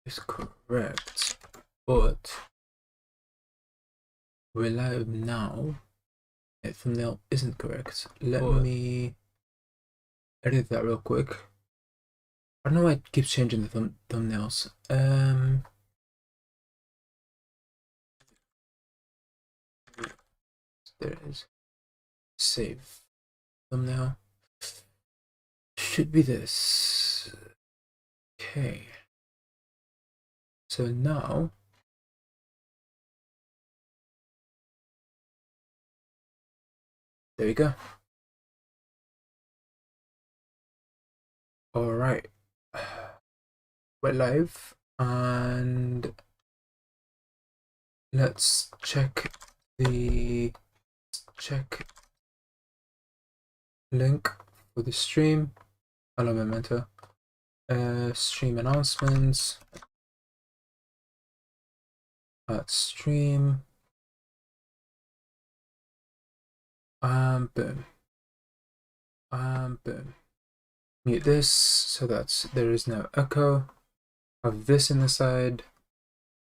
is correct, but we're live now. The thumbnail isn't correct. Let me edit that real quick. I don't know why it keeps changing the thumbnails. There it is. Save thumbnail. Should be this. Okay. So now there we go. All right. We're live, and let's check the link for the stream. Hello, Memento. Stream announcements. Stream. Boom. Boom. Mute this so that there is no echo. Have this in the side.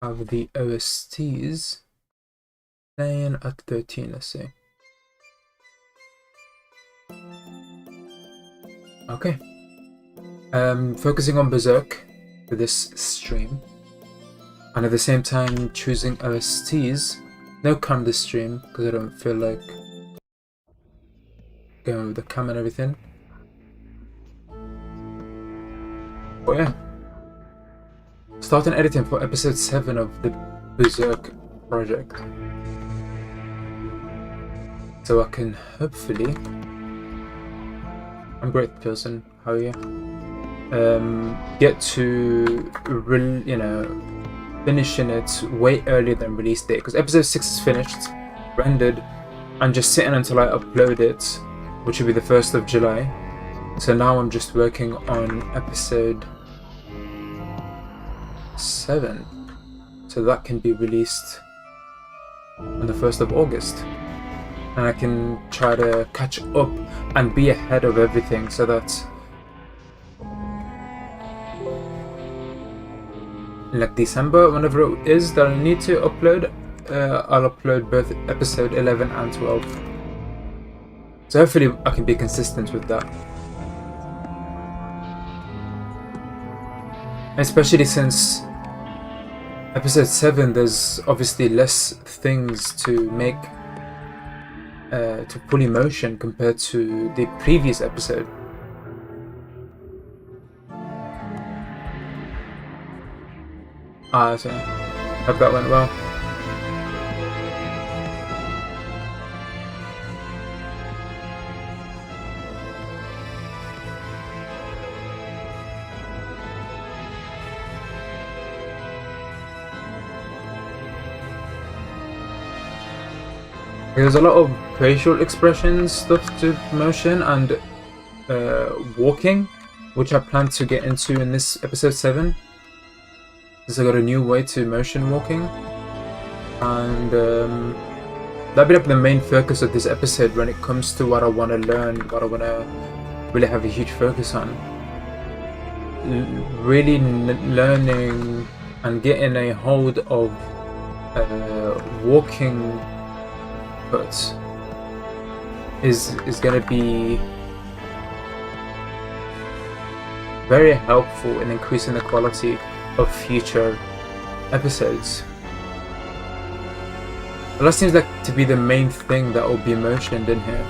Have the OSTs playing at 13, let's see. Okay. Focusing on Berserk for this stream, and at the same time choosing OSTs. No cam this stream because I don't feel like going with the cam and everything. Oh yeah. Starting editing for episode 7 of the Berserk project. So I can hopefully... I'm great, Pilsen. How are you? Get to, finishing it way earlier than release date. Because episode 6 is finished, rendered, and just sitting until I upload it, which will be the 1st of July. So now I'm just working on episode 7, so that can be released on the 1st of August, and I can try to catch up and be ahead of everything so that in like December, whenever it is that I need to upload, I'll upload both episode 11 and 12. So hopefully I can be consistent with that, especially since episode 7, there's obviously less things to make to full emotion compared to the previous episode. So hope that went well. There's a lot of facial expressions stuff to motion and walking, which I plan to get into in this episode 7. Because I got a new way to motion walking, and that'll be like the main focus of this episode when it comes to what I want to learn, what I want to really have a huge focus on. Really learning and getting a hold of walking puts is going to be very helpful in increasing the quality of future episodes. Well, that seems like to be the main thing that will be mentioned in here.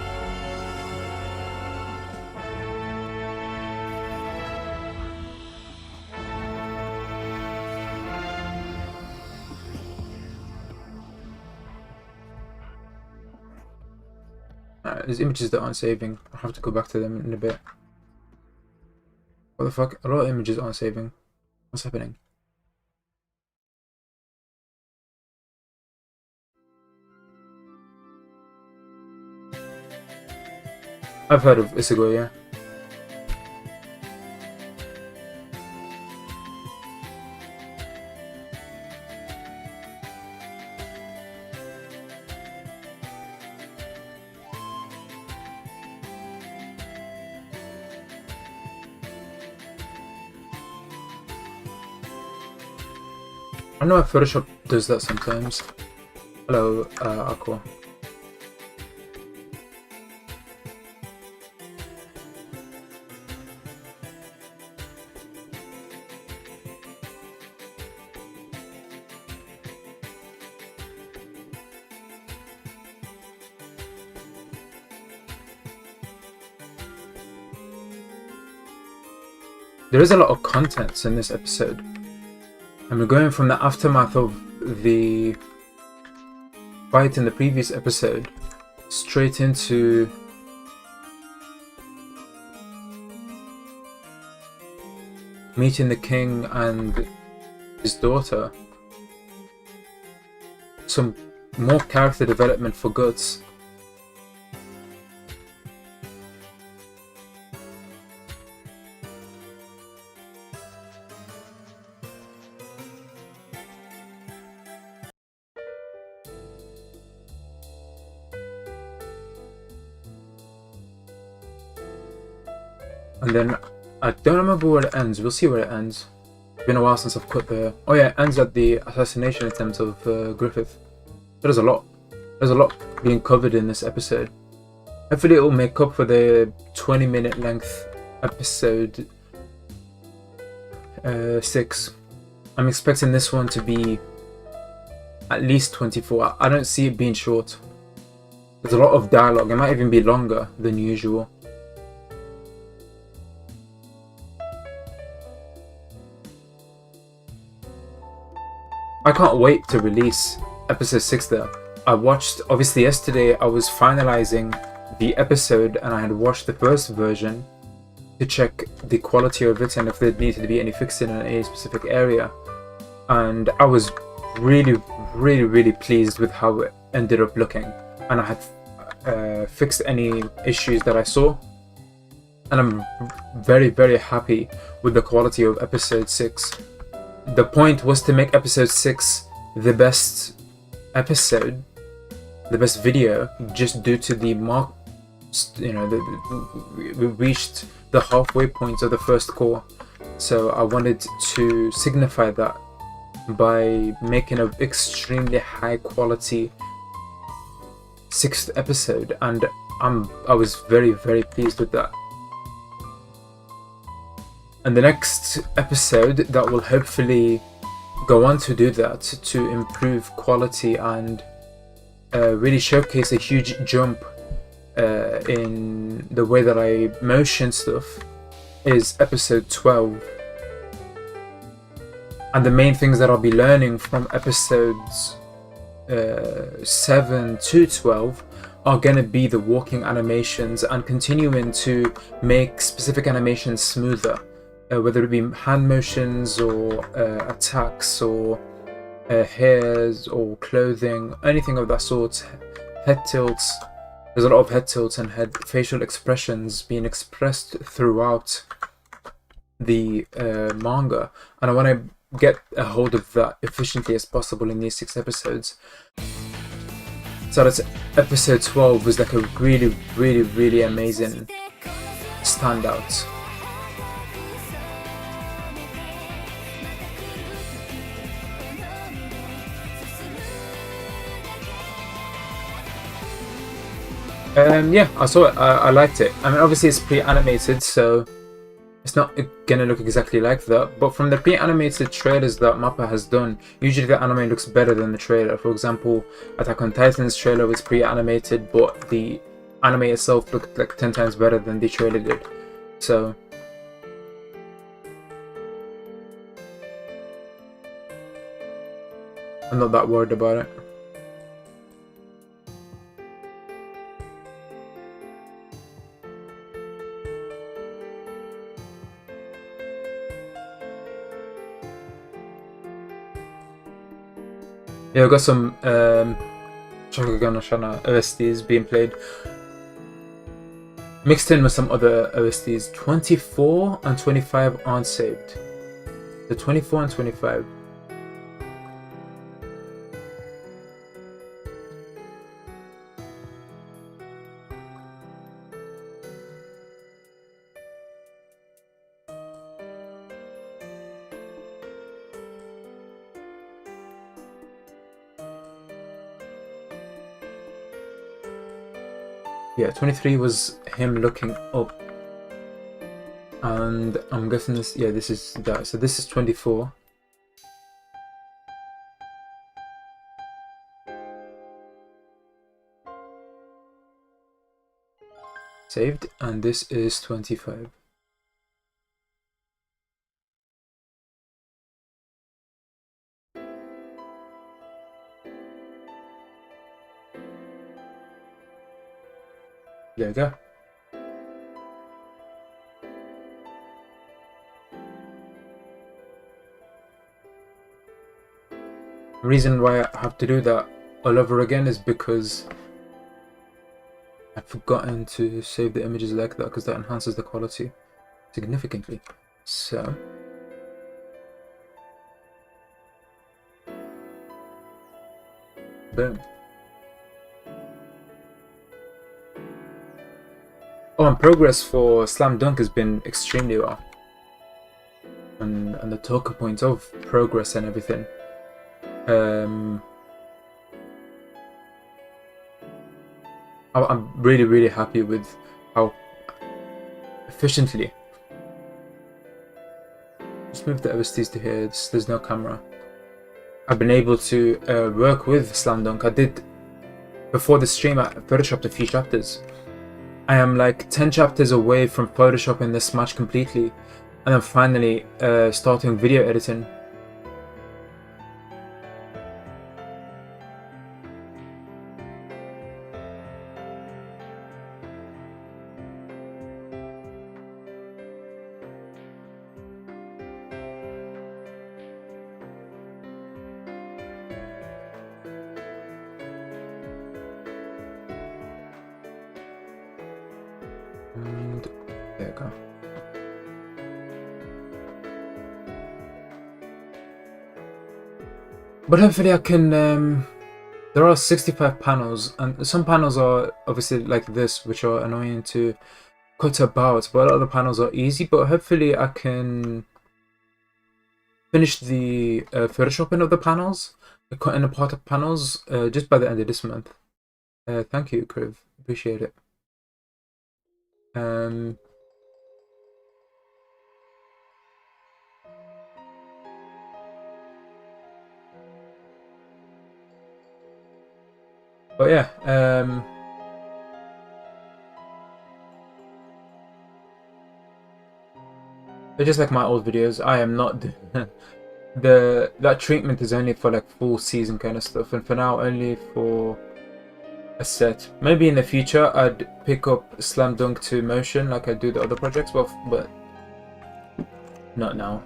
There's images that aren't saving. I'll have to go back to them in a bit. What the fuck? A lot of images aren't saving. What's happening? I've heard of Isego, yeah. I know Photoshop does that sometimes. Hello, Aqua. There is a lot of content in this episode, and we're going from the aftermath of the fight in the previous episode straight into meeting the king and his daughter. Some more character development for Guts. And then I don't remember where it ends. We'll see where it ends. It's been a while since I've cut the. Oh yeah, it ends at the assassination attempt of Griffith. There's a lot. There's a lot being covered in this episode. Hopefully, it will make up for the 20-minute length episode 6. I'm expecting this one to be at least 24. I don't see it being short. There's a lot of dialogue. It might even be longer than usual. I can't wait to release episode 6 though. I watched, obviously yesterday I was finalizing the episode and I had watched the first version to check the quality of it and if there needed to be any fixing in any specific area. And I was really pleased with how it ended up looking. And I had fixed any issues that I saw. And I'm very happy with the quality of episode 6. The point was to make episode 6 the best episode, the best video, just due to the mark. You know, we reached the halfway point of the first core, so I wanted to signify that by making an extremely high quality 6th episode, and I was very pleased with that. And the next episode that will hopefully go on to do that, to improve quality and really showcase a huge jump in the way that I motion stuff, is episode 12. And the main things that I'll be learning from episodes 7 to 12 are going to be the walking animations and continuing to make specific animations smoother. Whether it be hand motions or attacks or hairs or clothing, anything of that sort, head tilts. There's a lot of head tilts and head facial expressions being expressed throughout the manga, and I want to get a hold of that efficiently as possible in these 6 episodes. So that's episode 12 was like a really amazing standout. Yeah, I saw it. I liked it. I mean, obviously it's pre-animated, so it's not gonna look exactly like that. But from the pre-animated trailers that MAPPA has done, usually the anime looks better than the trailer. For example, Attack on Titan's trailer was pre-animated, but the anime itself looked like 10 times better than the trailer did. So I'm not that worried about it. Yeah, I've got some Shakugan no Shana OSTs being played, mixed in with some other OSTs. 24 and 25 aren't saved. The 24 and 25. Yeah, 23 was him looking up. And I'm guessing this, yeah, this is that. So this is 24. Saved, and this is 25. There we go. The reason why I have to do that all over again is because I've forgotten to save the images like that, because that enhances the quality significantly. So boom. Oh, and progress for Slam Dunk has been extremely well. And the talking points of progress and everything. I'm really happy with how efficiently. Just move the OSTs to here. There's no camera. I've been able to work with Slam Dunk. I did before the stream. I photoshopped a few chapters. I am like 10 chapters away from photoshopping this match completely, and then finally starting video editing. And there we go. But hopefully I can, there are 65 panels, and some panels are obviously like this, which are annoying to cut about, but a lot of the panels are easy, but hopefully I can finish the photoshopping of the panels, the cutting apart of panels, just by the end of this month. Thank you, Kriv. Appreciate it. But yeah, they're just like my old videos. I am not that treatment is only for like full season kind of stuff, and for now only for a set. Maybe in the future I'd pick up Slam Dunk to motion like I do the other projects, but not now.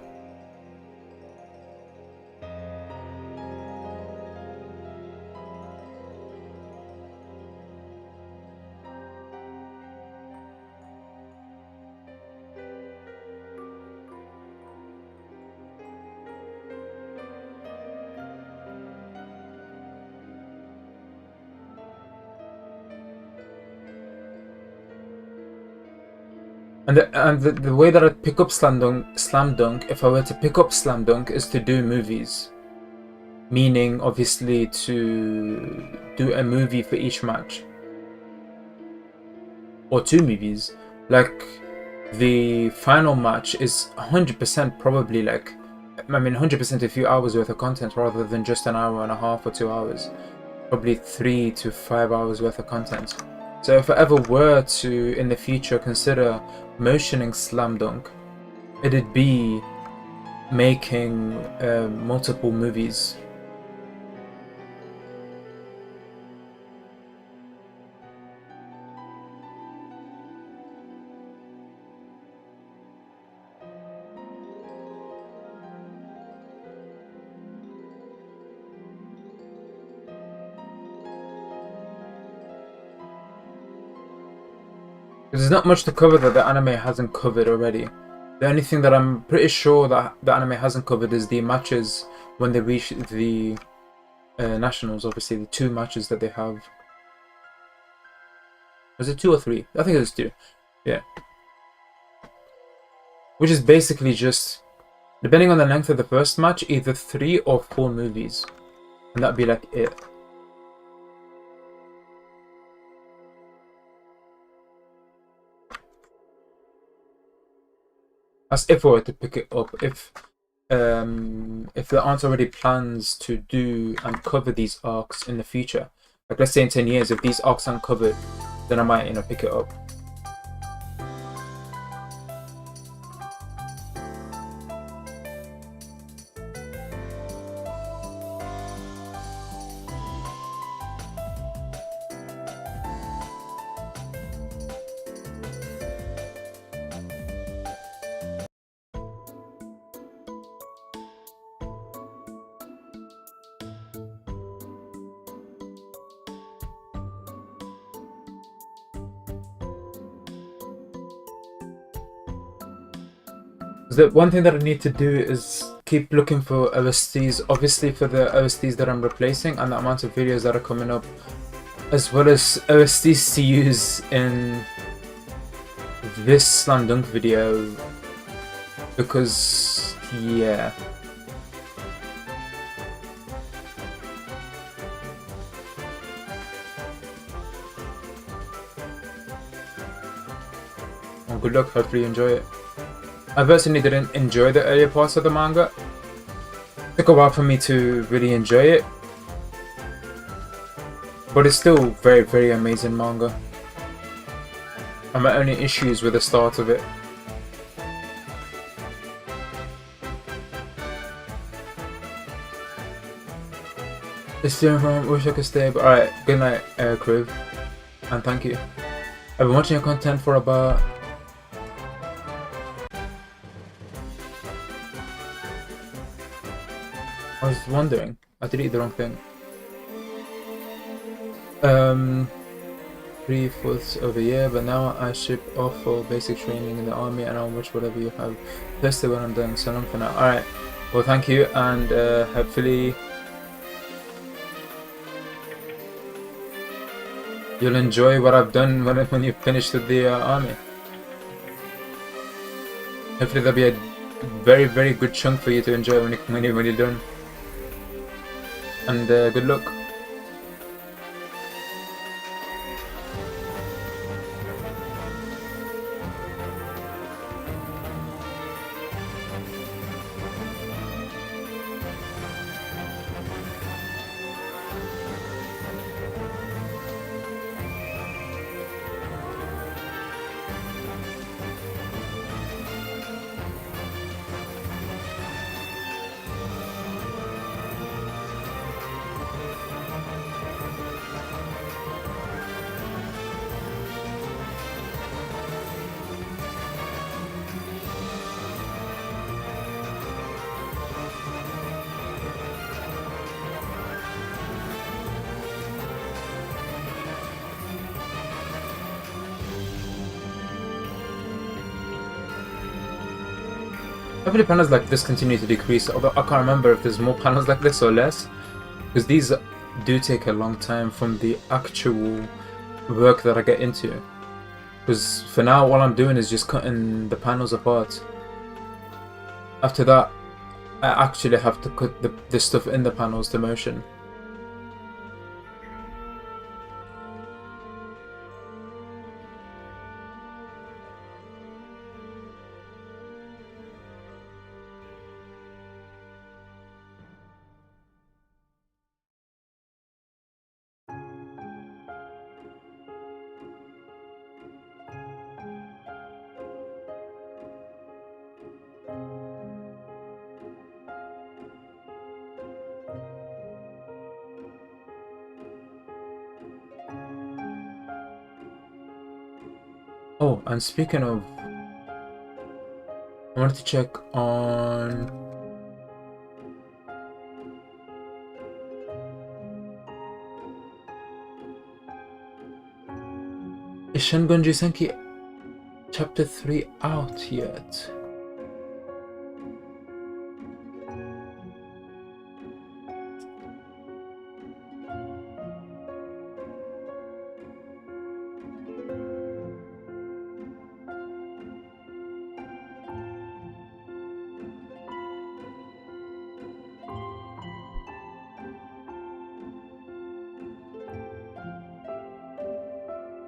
And the way that I'd pick up Slam Dunk, if I were to pick up Slam Dunk, is to do movies. Meaning, obviously, to do a movie for each match. Or 2 movies. Like, the final match is 100% probably like, I mean 100% a few hours worth of content rather than just an hour and a half or 2 hours. Probably 3 to 5 hours worth of content. So if I ever were to, in the future, consider motioning Slam Dunk, it'd be making multiple movies. There's not much to cover that the anime hasn't covered already. The only thing that I'm pretty sure that the anime hasn't covered is the matches when they reach the nationals. Obviously, the 2 matches that they have. Was it 2 or 3? I think it was 2. Yeah. Which is basically just, depending on the length of the first match, either 3 or 4 movies. And that'd be like it. As if I were to pick it up, if there aren't already plans to do and cover these arcs in the future, like let's say in 10 years, if these arcs aren't covered, then I might, pick it up. The one thing that I need to do is keep looking for OSTs, obviously for the OSTs that I'm replacing and the amount of videos that are coming up, as well as OSTs to use in this Slam Dunk video, because, yeah. Well, good luck, hopefully you enjoy it. I personally didn't enjoy the earlier parts of the manga. It took a while for me to really enjoy it. But it's still very, very amazing manga. And my only issues with the start of it. It's doing wish I could stay, but alright, good night, crew. And thank you. I've been watching your content for about... I was wondering. I deleted the wrong thing. 3/4 of a year, but now I ship off for basic training in the army and I'll watch whatever you have posted when I'm done. So long for now. Alright. Well, thank you, and hopefully you'll enjoy what I've done when you've finished with the army. Hopefully there'll be a very, very good chunk for you to enjoy when you're done. And good luck. Hopefully panels like this continue to decrease, although I can't remember if there's more panels like this or less, because these do take a long time from the actual work that I get into. Because for now all I'm doing is just cutting the panels apart. After that I actually have to cut the stuff in the panels to motion. Oh, and speaking of, I wanted to check on is Shingon Jisenki Chapter 3 out yet?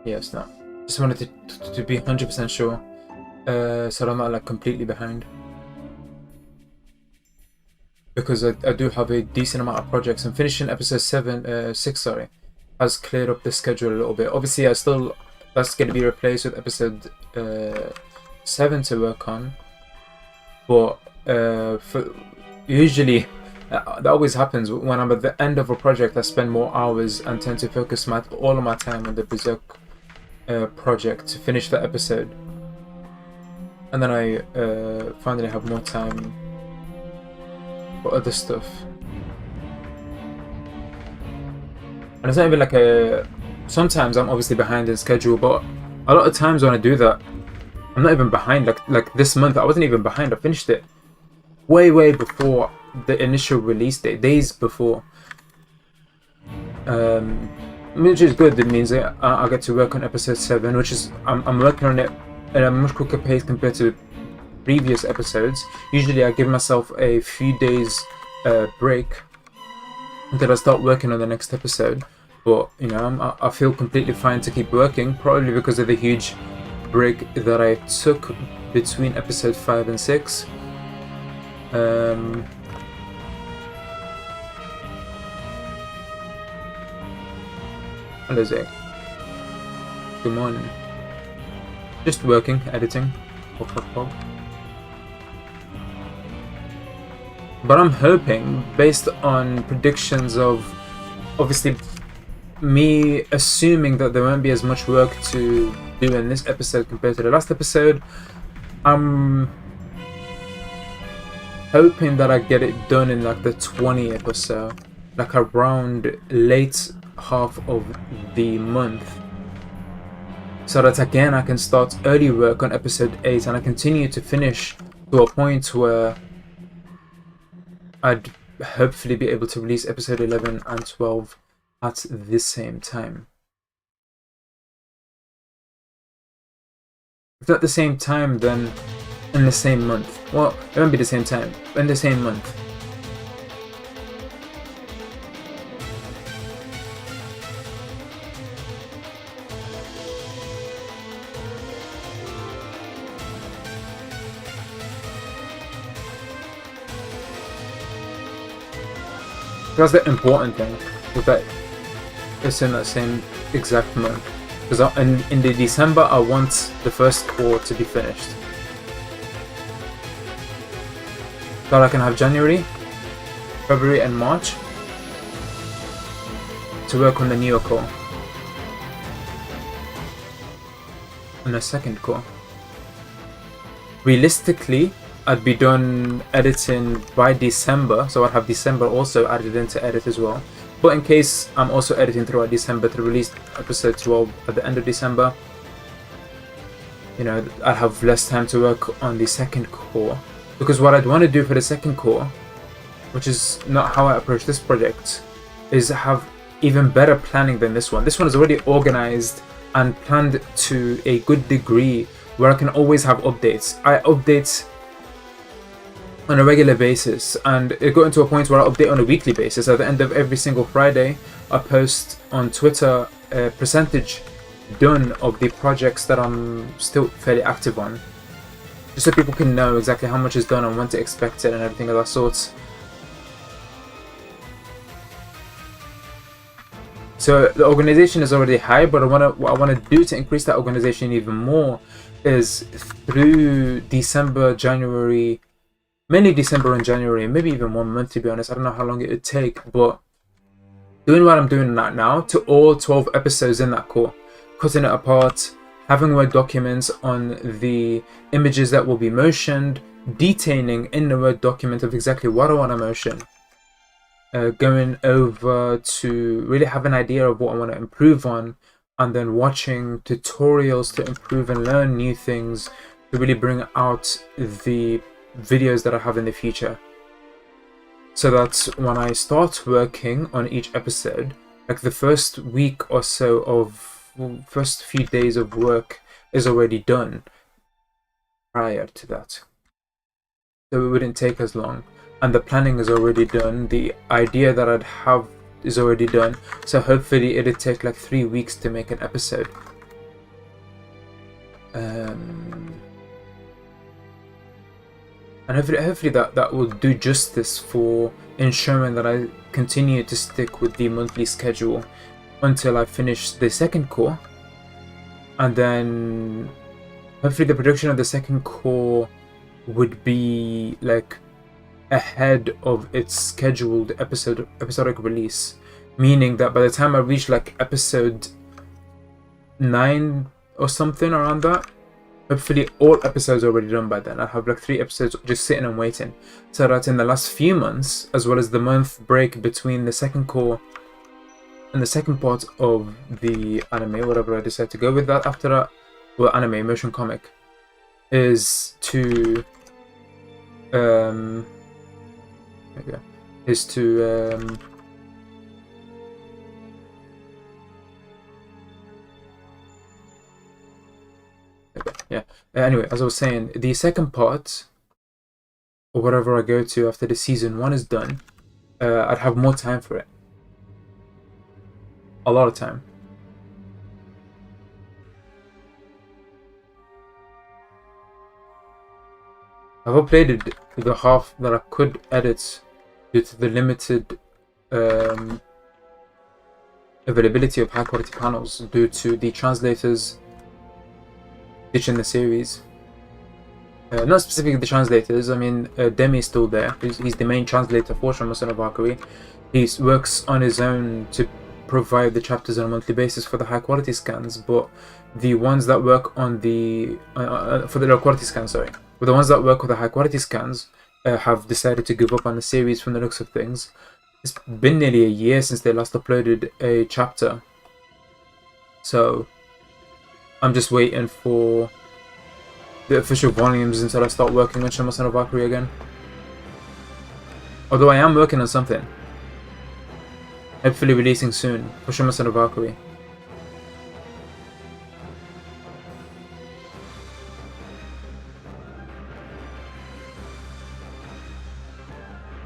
Yes, no. Just wanted to be 100% sure. so I'm not like completely behind. Because I do have a decent amount of projects, and finishing episode 6, sorry, has cleared up the schedule a little bit. Obviously, that's going to be replaced with episode 7 to work on, but usually that always happens when I'm at the end of a project. I spend more hours and tend to focus all of my time on the Berserk project to finish the episode, and then I finally have more time for other stuff. And it's not even like sometimes I'm obviously behind in schedule, but a lot of times when I do that, I'm not even behind. Like this month, I wasn't even behind. I finished it way before the initial release date, days before. Which is good. It means that I get to work on episode 7, which is I'm working on it at a much quicker pace compared to previous episodes. Usually I give myself a few days break until I start working on the next episode, but you know, I feel completely fine to keep working, probably because of the huge break that I took between episode 5 and 6. Hello Zach. Good morning. Just working, editing. But I'm hoping, based on predictions of, obviously, me assuming that there won't be as much work to do in this episode compared to the last episode, I'm hoping that I get it done in like the 20th or so, like around late half of the month, so that again I can start early work on episode 8 and I continue to finish to a point where I'd hopefully be able to release episode 11 and 12 at the same time. If not the same time, then in the same month. Well, it won't be the same time, but in the same month. That's the important thing, is that it's in that same exact month. Because in the December, I want the first core to be finished. So I can have January, February and March to work on the newer core. And the second core. Realistically, I'd be done editing by December, so I'd have December also added into edit as well. But in case I'm also editing throughout December to release episode 12 at the end of December, you know, I have less time to work on the second core. Because what I'd want to do for the second core, which is not how I approach this project, is have even better planning than this one. This one is already organized and planned to a good degree where I can always have updates. I update on a regular basis, and it got into a point where I update on a weekly basis. At the end of every single Friday, I post on Twitter a percentage done of the projects that I'm still fairly active on, just so people can know exactly how much is done and when to expect it and everything of that sort. So the organization is already high, but what I want to do to increase that organization even more is through December, January, mainly December and January, maybe even 1 month to be honest. I don't know how long it would take, but doing what I'm doing right now to all 12 episodes in that core, cutting it apart, having Word documents on the images that will be motioned, detailing in the Word document of exactly what I want to motion, going over to really have an idea of what I want to improve on, and then watching tutorials to improve and learn new things to really bring out the videos that I have in the future. So that when I start working on each episode, like the first week or so of first few days of work is already done prior to that. So it wouldn't take as long. And the planning is already done. The idea that I'd have is already done. So hopefully it'd take like 3 weeks to make an episode. and hopefully that will do justice for ensuring that I continue to stick with the monthly schedule until I finish the second core, and then hopefully the production of the second core would be like ahead of its scheduled episodic release, meaning that by the time I reach like episode 9 or something around that, hopefully all episodes are already done by then. I have like 3 episodes just sitting and waiting, so that in the last few months, as well as the month break between the second core and the second part of the anime, whatever I decide to go with that after that, well, anime, motion comic, is to anyway, as I was saying, the second part, or whatever I go to after the season 1 is done, I'd have more time for it. A lot of time. I've uploaded the half that I could edit due to the limited availability of high quality panels due to the translators ditching the series. Not specifically the translators, I mean Demi is still there. He's the main translator for Shamasan of Valkyrie. He works on his own to provide the chapters on a monthly basis for the high quality scans, but the ones that work on the for the low quality scans, but the ones that work with the high quality scans have decided to give up on the series from the looks of things. It's been nearly a year since they last uploaded a chapter, so I'm just waiting for the official volumes until I start working on Shamasan of Valkyrie again. Although I am working on something, hopefully releasing soon for Shamasan of Valkyrie.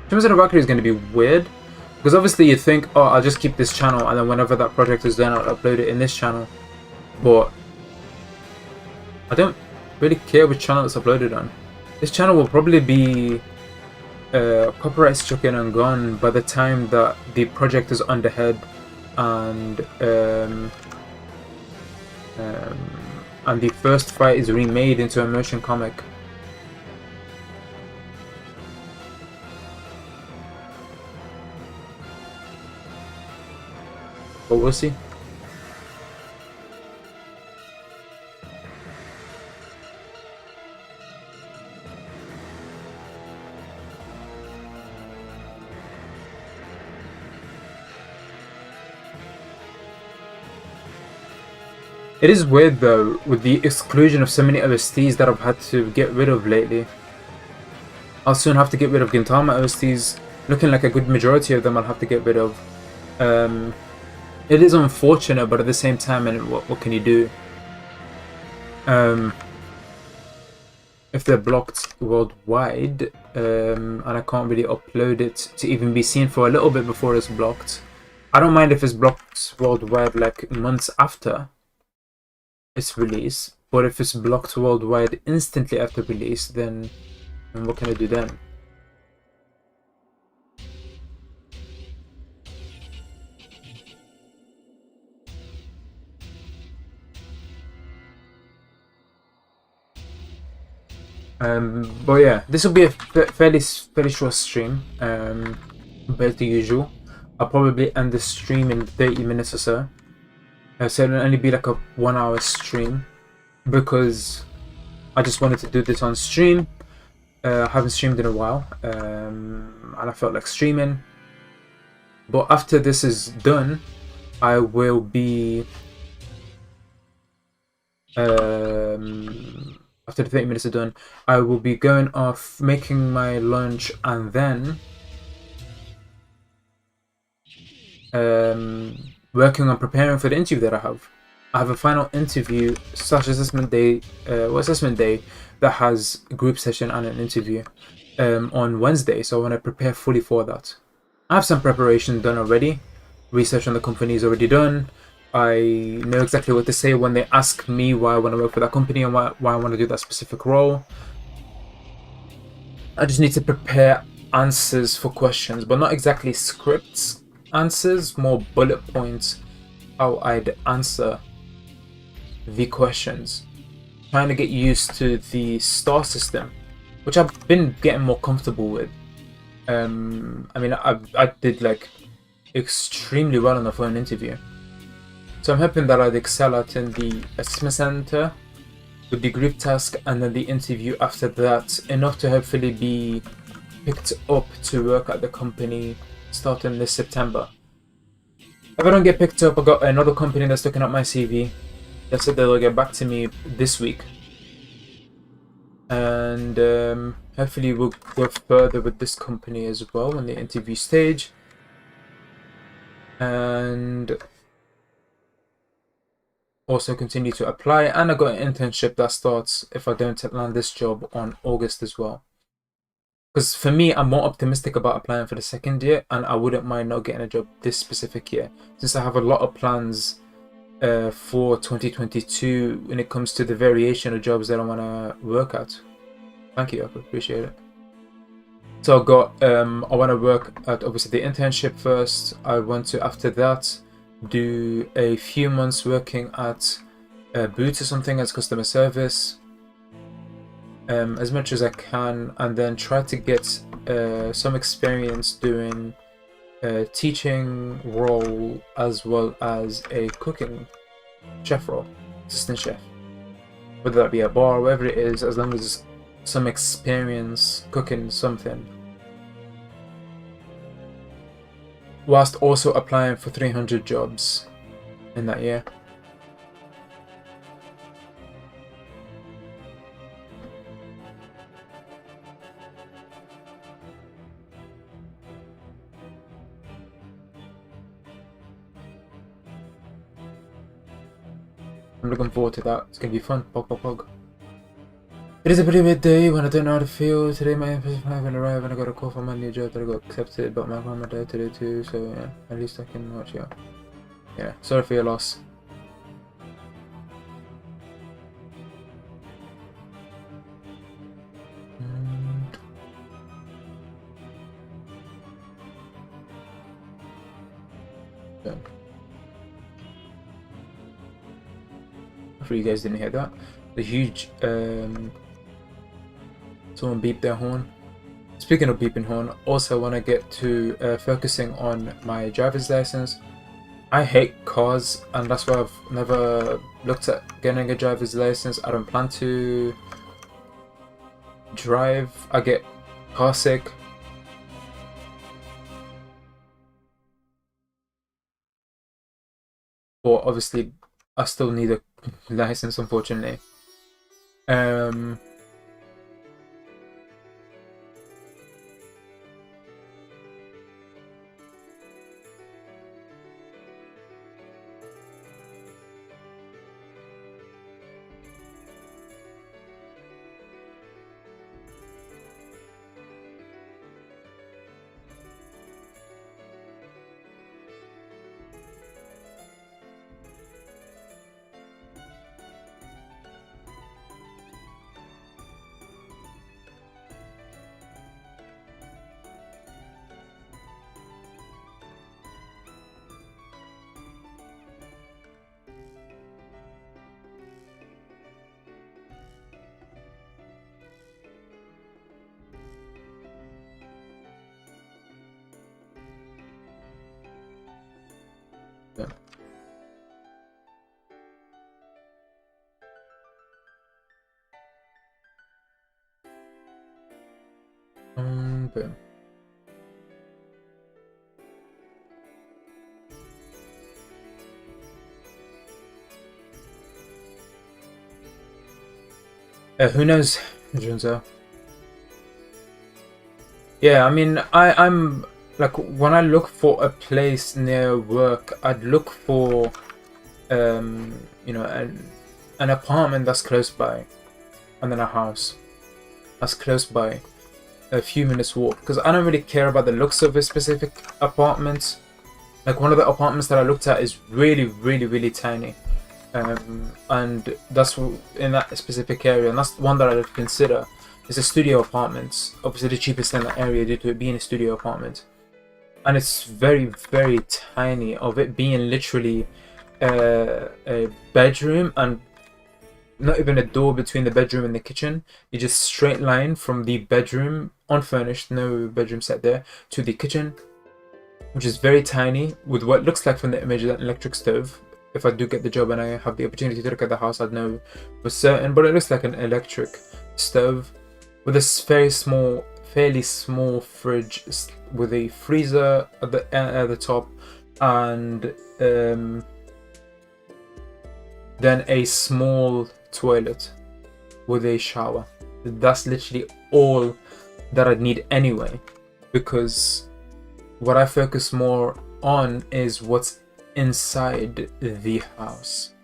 Shamasan of Valkyrie is going to be weird, because obviously you think, oh, I'll just keep this channel and then whenever that project is done I'll upload it in this channel, but I don't really care which channel it's uploaded on. This channel will probably be copyright stricken and gone by the time that the project is underhead and the first fight is remade into a motion comic. But we'll see. It is weird though, with the exclusion of so many OSTs that I've had to get rid of lately. I'll soon have to get rid of Gintama OSTs, looking like a good majority of them I'll have to get rid of. It is unfortunate, but at the same time, and what can you do? If they're blocked worldwide, and I can't really upload it to even be seen for a little bit before it's blocked. I don't mind if it's blocked worldwide like months after its release, but if it's blocked worldwide instantly after release, then what can I do then? But yeah, this will be a fairly short stream compared to usual. I'll probably end the stream in 30 minutes or so. So it'll only be like a 1 hour stream because I just wanted to do this on stream. I haven't streamed in a while, and I felt like streaming. But after this is done, I will be after the 30 minutes are done, I will be going off, making my lunch, and then working on preparing for the interview that I have. I have a final interview / assessment day, assessment day that has a group session and an interview on Wednesday, so I want to prepare fully for that. I have some preparation done already. Research on the company is already done. I know exactly what to say when they ask me why I want to work for that company and why I want to do that specific role. I just need to prepare answers for questions, but not exactly scripts answers, more bullet points how I'd answer the questions. Trying to get used to the star system, which I've been getting more comfortable with. I mean, I did like extremely well on the phone interview, so I'm hoping that I'd excel at in the assessment center with the group task and then the interview after that, enough to hopefully be picked up to work at the company starting this September. If I don't get picked up, I got another company that's looking at my CV. They said they'll get back to me this week, and hopefully we'll go further with this company as well in the interview stage. And also continue to apply, and I got an internship that starts if I don't land this job on August as well. Because for me, I'm more optimistic about applying for the second year, and I wouldn't mind not getting a job this specific year, since I have a lot of plans for 2022 when it comes to the variation of jobs that I want to work at. Thank you, I appreciate it. So I got, I want to work at obviously the internship first. I want to, after that, do a few months working at Boots or something as customer service, as much as I can, and then try to get some experience doing a teaching role as well as a cooking chef role, assistant chef, whether that be a bar, wherever it is, as long as some experience cooking something, whilst also applying for 300 jobs in that year. I'm looking forward to that. It's gonna be fun. Pog. It is a pretty midday when I don't know how to feel. Today my emphasis haven't arrived and I got a call from my new job that I got accepted, but my grandma died today too, so yeah, at least I can watch you. Yeah, sorry for your loss. Hopefully you guys didn't hear that. The huge someone beeped their horn. Speaking of beeping horn, also want to get to focusing on my driver's license. I hate cars, and that's why I've never looked at getting a driver's license. I don't plan to drive. I get car sick. But obviously, I still need a license, unfortunately. Yeah. Boom. Who knows, Junzo? Yeah, I mean, I'm like, when I look for a place near work, I'd look for you know, an apartment that's close by, and then a house that's close by, a few minutes walk, because I don't really care about the looks of a specific apartment. Like, one of the apartments that I looked at is really tiny, and that's in that specific area, and that's one that I would consider. It's a studio apartment, obviously the cheapest in that area due to it being a studio apartment. And it's very, very tiny, of it being literally a bedroom and not even a door between the bedroom and the kitchen. You just straight line from the bedroom, unfurnished, no bedroom set there, to the kitchen, which is very tiny, with what looks like from the image an electric stove. If I do get the job and I have the opportunity to look at the house, I'd know for certain, but it looks like an electric stove with a very small, fairly small fridge with a freezer at the top, and then a small toilet with a shower. That's literally all that I'd need anyway, because what I focus more on is what's inside the house.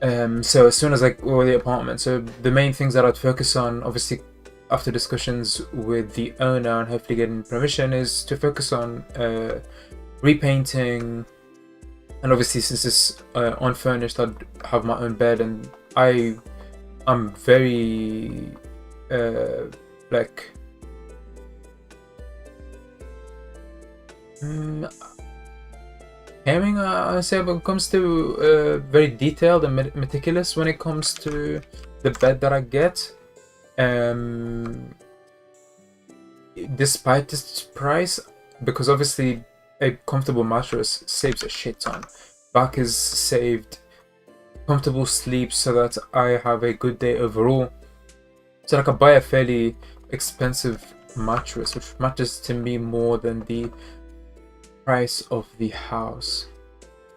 So as soon as or the apartment, so the main things that I'd focus on, obviously after discussions with the owner and hopefully getting permission, is to focus on repainting. And obviously, since it's unfurnished, I'd have my own bed, and I'm very caring, I say, when it comes to very detailed and meticulous when it comes to the bed that I get. Despite its price, because obviously a comfortable mattress saves a shit ton. Back is saved, comfortable sleep so that I have a good day overall. So I buy a fairly expensive mattress, which matters to me more than the price of the house,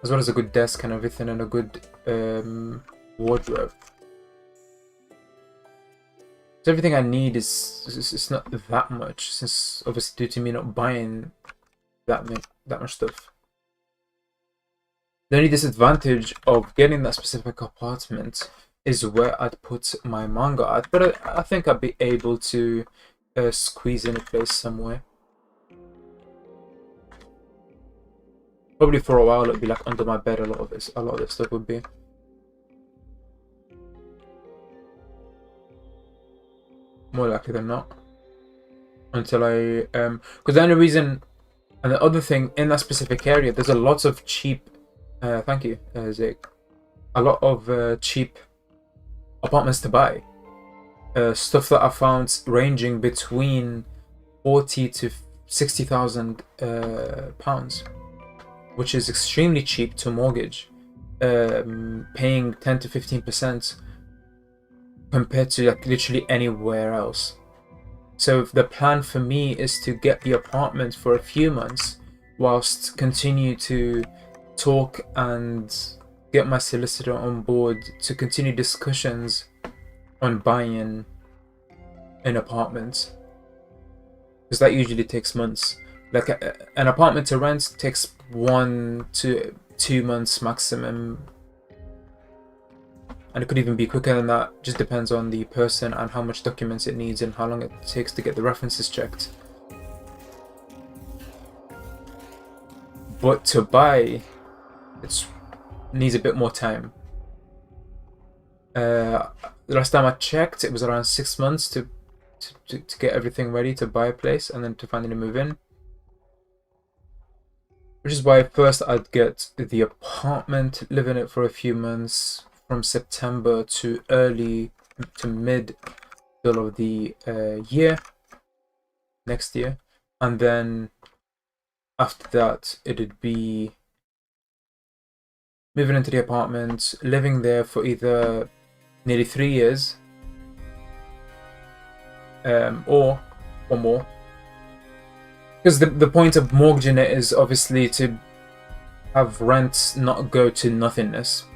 as well as a good desk and everything, and a good wardrobe. So everything I need is not that much, since obviously due to me not buying that much stuff. The only disadvantage of getting that specific apartment is where I'd put my manga at, but I think I'd be able to squeeze in a place somewhere. Probably for a while it'd be like under my bed. A lot of this stuff would be. More likely than not. Until I because the only reason, and the other thing, in that specific area, there's a lot of cheap. Thank you, Zeke. A lot of cheap apartments to buy. Stuff that I found ranging between 40 to 60,000 pounds, which is extremely cheap to mortgage. Paying 10 to 15% compared to literally anywhere else. So the plan for me is to get the apartment for a few months, whilst continue to talk and get my solicitor on board to continue discussions on buying an apartment, because that usually takes months. Like an apartment to rent takes 1 to 2 months maximum, and it could even be quicker than that. Just depends on the person and how much documents it needs and how long it takes to get the references checked. But to buy, it needs a bit more time. The last time I checked, it was around 6 months to get everything ready to buy a place and then to finally move in. Which is why first I'd get the apartment, live in it for a few months, from September to early to mid of the year, next year, and then after that it'd be moving into the apartment, living there for either nearly 3 years or more, because the point of mortgaging it is obviously to have rent not go to nothingness,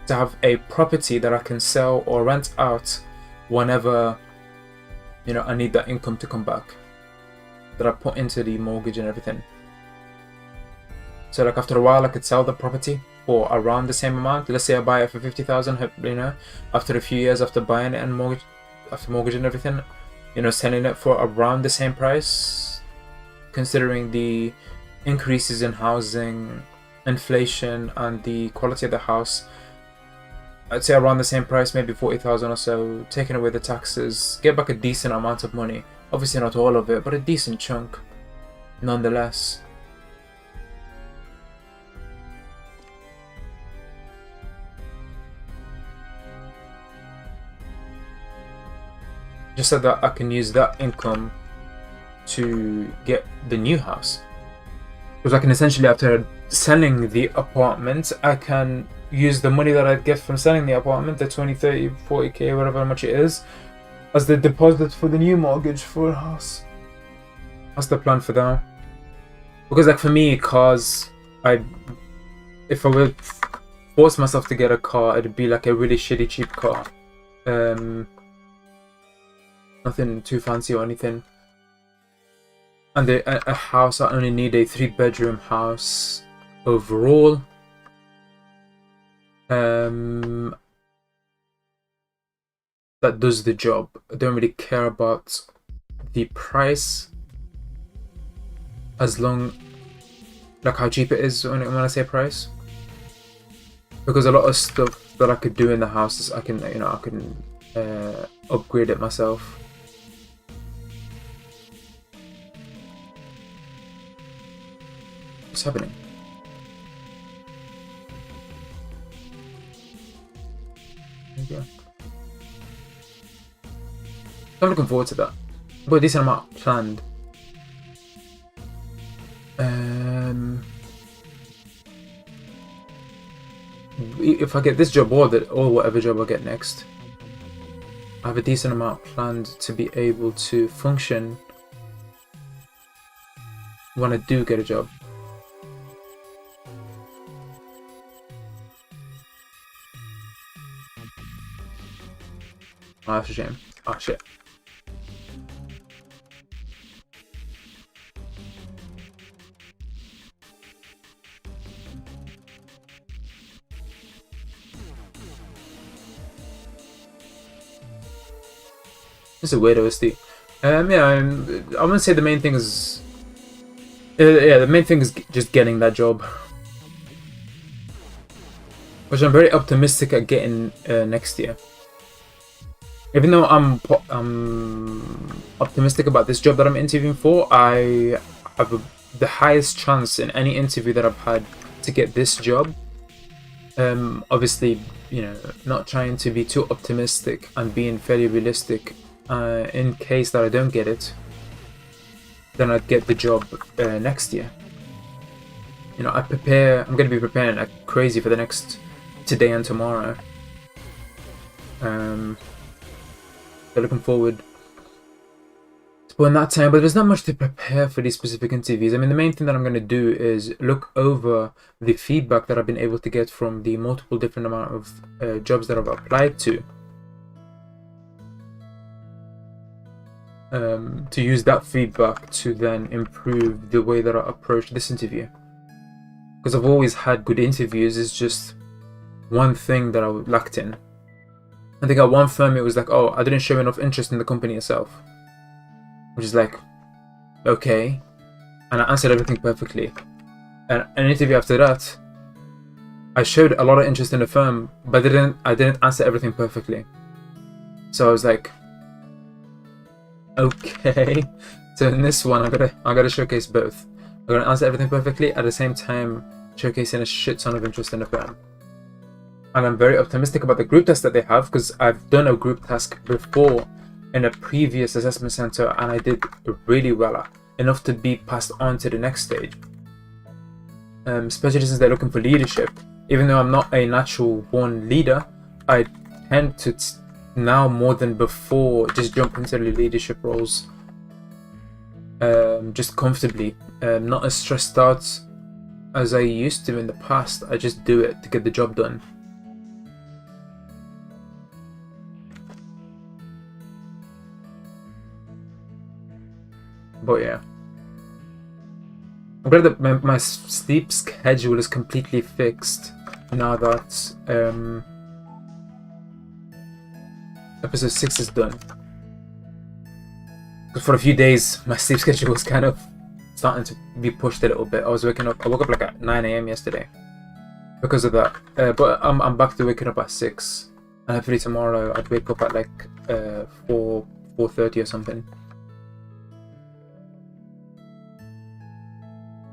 to have a property that I can sell or rent out whenever, you know, I need that income to come back, that I put into the mortgage and everything. So like after a while I could sell the property for around the same amount. Let's say I buy it for 50,000, you know, after a few years after buying it and mortgage and everything, you know, selling it for around the same price, considering the increases in housing, inflation, and the quality of the house. I'd say around the same price, maybe 40,000 or so, taking away the taxes, get back a decent amount of money. Obviously not all of it, but a decent chunk, nonetheless. Just so that I can use that income to get the new house. Because I can essentially, after selling the apartment, I can use the money that I get from selling the apartment, the 20, 30, 40k, whatever much it is, as the deposit for the new mortgage for a house. That's the plan for now. Because like for me, cars, if I would force myself to get a car, it'd be like a really shitty cheap car. Nothing too fancy or anything. And a house, I only need a 3-bedroom house overall. That does the job. I don't really care about the price, as long like how cheap it is when I say price. Because a lot of stuff that I could do in the house is I can upgrade it myself. What's happening? There you go. I'm looking forward to that. I've got a decent amount planned. If I get this job or whatever job I get next, I have a decent amount planned to be able to function when I do get a job. Oh, that's a shame. Oh shit. It's a weird OSD. Yeah, I'm gonna say the main thing is... yeah, the main thing is just getting that job. Which I'm very optimistic at getting next year. Even though I'm optimistic about this job that I'm interviewing for, I have the highest chance in any interview that I've had to get this job. Obviously, you know, not trying to be too optimistic and being fairly realistic. In case that I don't get it, then I'd get the job next year. You know, I'm going to be preparing like crazy for the next today and tomorrow. So looking forward to putting that time, but there's not much to prepare for these specific interviews. I mean, the main thing that I'm going to do is look over the feedback that I've been able to get from the multiple different amount of jobs that I've applied to use that feedback to then improve the way that I approach this interview. Because I've always had good interviews, it's just one thing that I lacked in. I think at one firm it was like, oh, I didn't show enough interest in the company itself. Which is like, okay. And I answered everything perfectly. And an interview after that, I showed a lot of interest in the firm, but I didn't answer everything perfectly. So I was like, okay. So in this one, I gotta showcase both. I'm gonna answer everything perfectly at the same time showcasing a shit ton of interest in the firm. And I'm very optimistic about the group test that they have, because I've done a group task before in a previous assessment center and I did really well, enough to be passed on to the next stage. Especially since they're looking for leadership. Even though I'm not a natural born leader, I tend to now more than before just jump into the leadership roles just comfortably, not as stressed out as I used to in the past. I just do it to get the job done. But yeah, I'm glad that my sleep schedule is completely fixed now that episode 6 is done. Because for a few days my sleep schedule was kind of starting to be pushed a little bit. I woke up like at 9 AM yesterday. because of that. But I'm back to waking up at 6, and hopefully tomorrow I'd wake up at like 4:30 or something.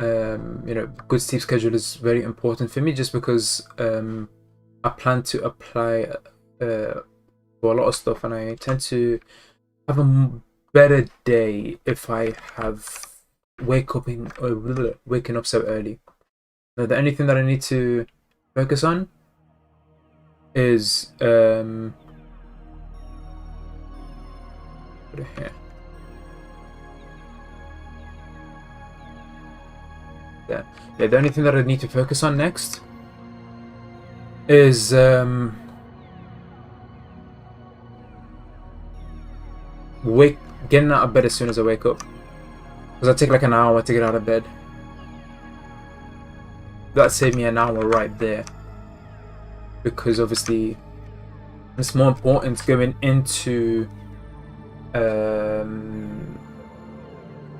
You know, good sleep schedule is very important for me, just because I plan to apply for a lot of stuff, and I tend to have a better day if I have waking up so early. Now, the only thing that I need to focus on is put it here. There. Yeah, the only thing that I need to focus on next is getting out of bed as soon as I wake up, because I take like an hour to get out of bed. That saved me an hour right there, because obviously it's more important going into you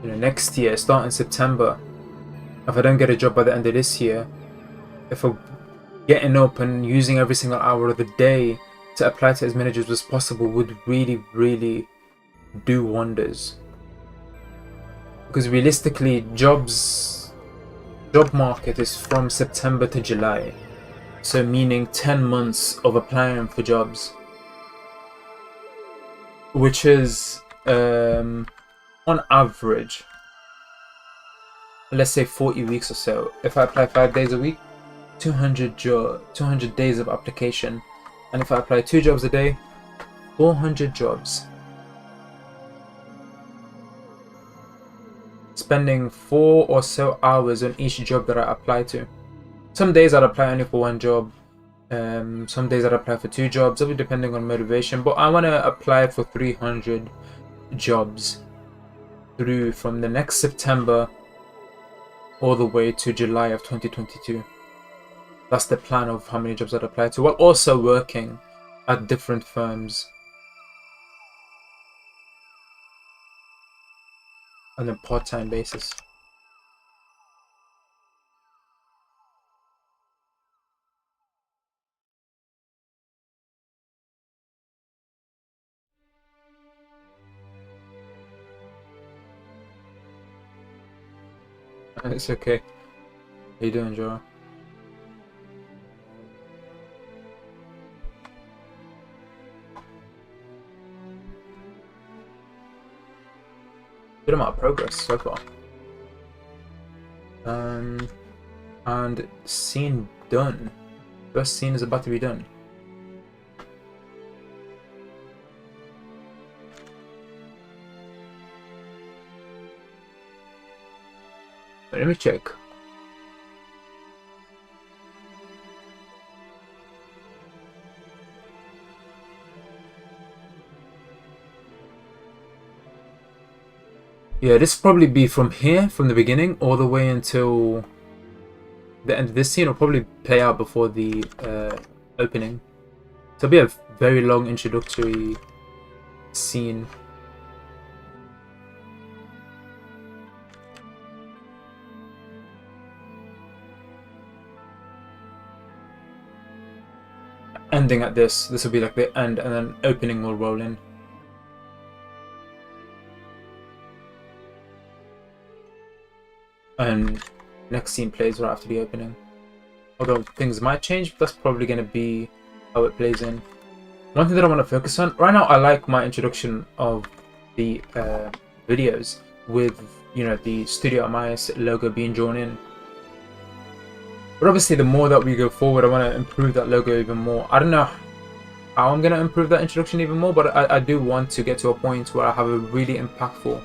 know, next year, starting September. If I don't get a job by the end of this year, if I'm getting up and using every single hour of the day to apply to as many jobs as possible would really do wonders. Because realistically, job market is from September to July, so meaning 10 months of applying for jobs, which is on average, let's say 40 weeks or so. If I apply 5 days a week, 200 days of application, and if I apply 2 jobs a day, 400 jobs. Spending 4 or so hours on each job that I apply to. Some days I'd apply only for 1 job. Some days I'd apply for 2 jobs, it'll be depending on motivation. But I want to apply for 300 jobs through from the next September all the way to July of 2022. That's the plan of how many jobs I'd apply to, while also working at different firms on a part-time basis. It's okay. How you doing, Joe? Good amount of progress so far. And scene done. First scene is about to be done. Let me check. Yeah, this will probably be from here, from the beginning, all the way until the end of this scene. Will probably play out before the opening. So it'll be a very long introductory scene. Ending at this. This will be like the end, and then opening will roll in. And next scene plays right after the opening. Although things might change, but that's probably going to be how it plays in. One thing that I want to focus on right now, I like my introduction of the videos with, you know, the Studio Amias logo being drawn in. But obviously, the more that we go forward, I want to improve that logo even more. I don't know how I'm going to improve that introduction even more, but I do want to get to a point where I have a really impactful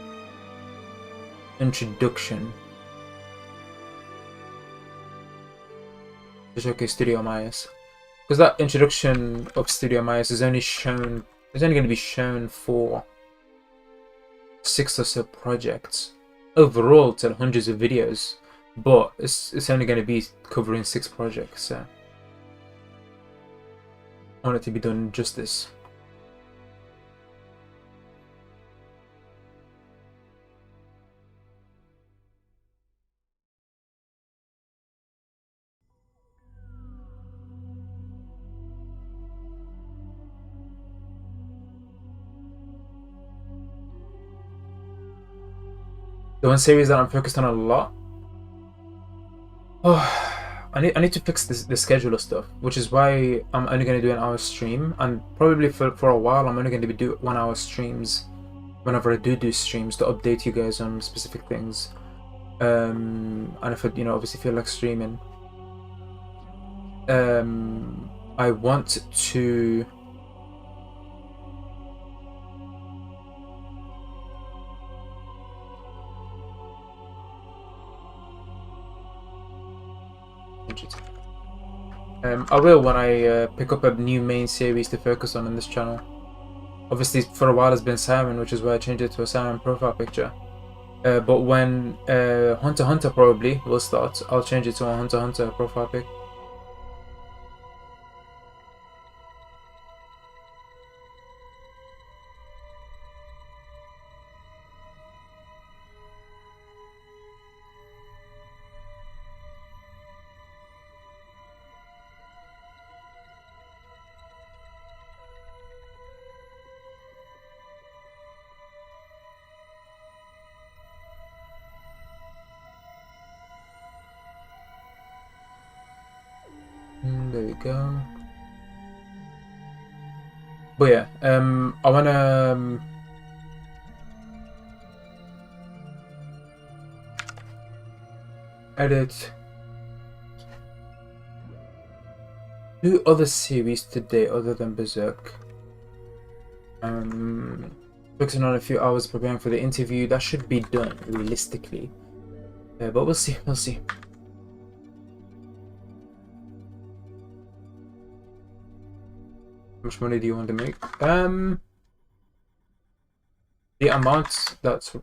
introduction to showcase Studio Amias. Because that introduction of Studio Amias is only going to be shown for 6 or so projects. Overall, to hundreds of videos, but it's only going to be covering 6 projects, so I want it to be done justice. The one series that I'm focused on a lot. Oh, I need to fix the scheduler stuff, which is why I'm only going to do an hour stream, and probably for a while I'm only going to be do 1 hour streams whenever I do streams to update you guys on specific things. And if I, obviously feel like streaming, I want to. I will when I pick up a new main series to focus on this channel. Obviously, for a while it's been Siren, which is why I changed it to a Siren profile picture. But when Hunter x Hunter probably will start, I'll change it to a Hunter x Hunter profile pic. There we go. But yeah, I wanna edit 2 other series today other than Berserk. Focusing on a few hours preparing for the interview. That should be done realistically, but we'll see. We'll see. How much money do you want to make? The amount that's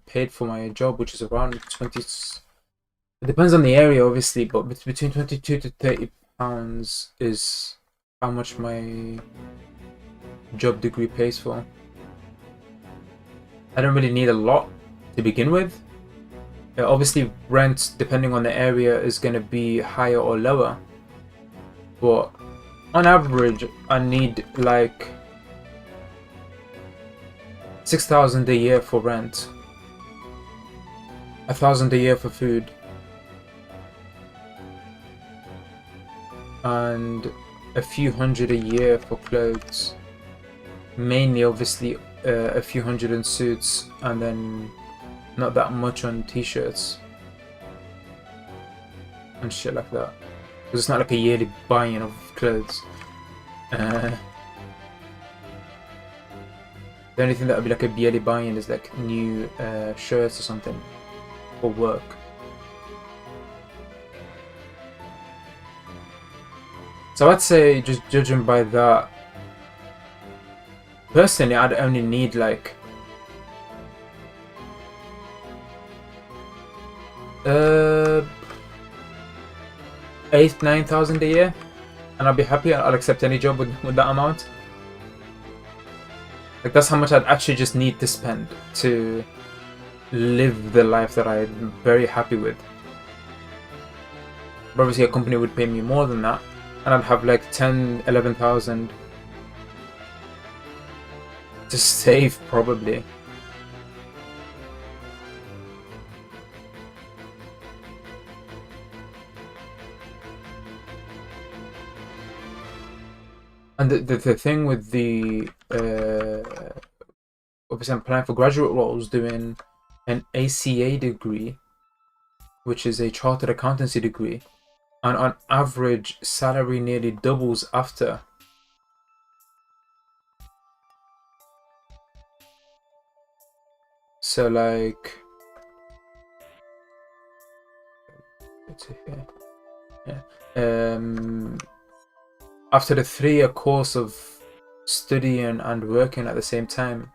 paid for my job, which is around 20. It depends on the area, obviously, but between 22 to 30 pounds is how much my job degree pays for. I don't really need a lot to begin with. Obviously, rent, depending on the area, is going to be higher or lower. But on average, I need like 6,000 a year for rent, 1,000 a year for food, and a few hundred a year for clothes. Mainly, obviously, a few hundred in suits, and then not that much on t-shirts and shit like that. Because it's not like a yearly buying of clothes. The only thing that would be like a yearly buy-in is like new shirts or something for work. So I'd say, just judging by that, personally I'd only need like 8,000-9,000 a year, and I'll be happy. I'll accept any job with that amount. Like, that's how much I'd actually just need to spend to live the life that I'm very happy with. But obviously a company would pay me more than that, and I'd have like 10,000-11,000 to save probably. And the thing with the obviously I'm applying for graduate roles doing an ACA degree, which is a chartered accountancy degree, and on average salary nearly doubles after. So like, let's see here. Yeah. After the 3-year course of studying and working at the same time,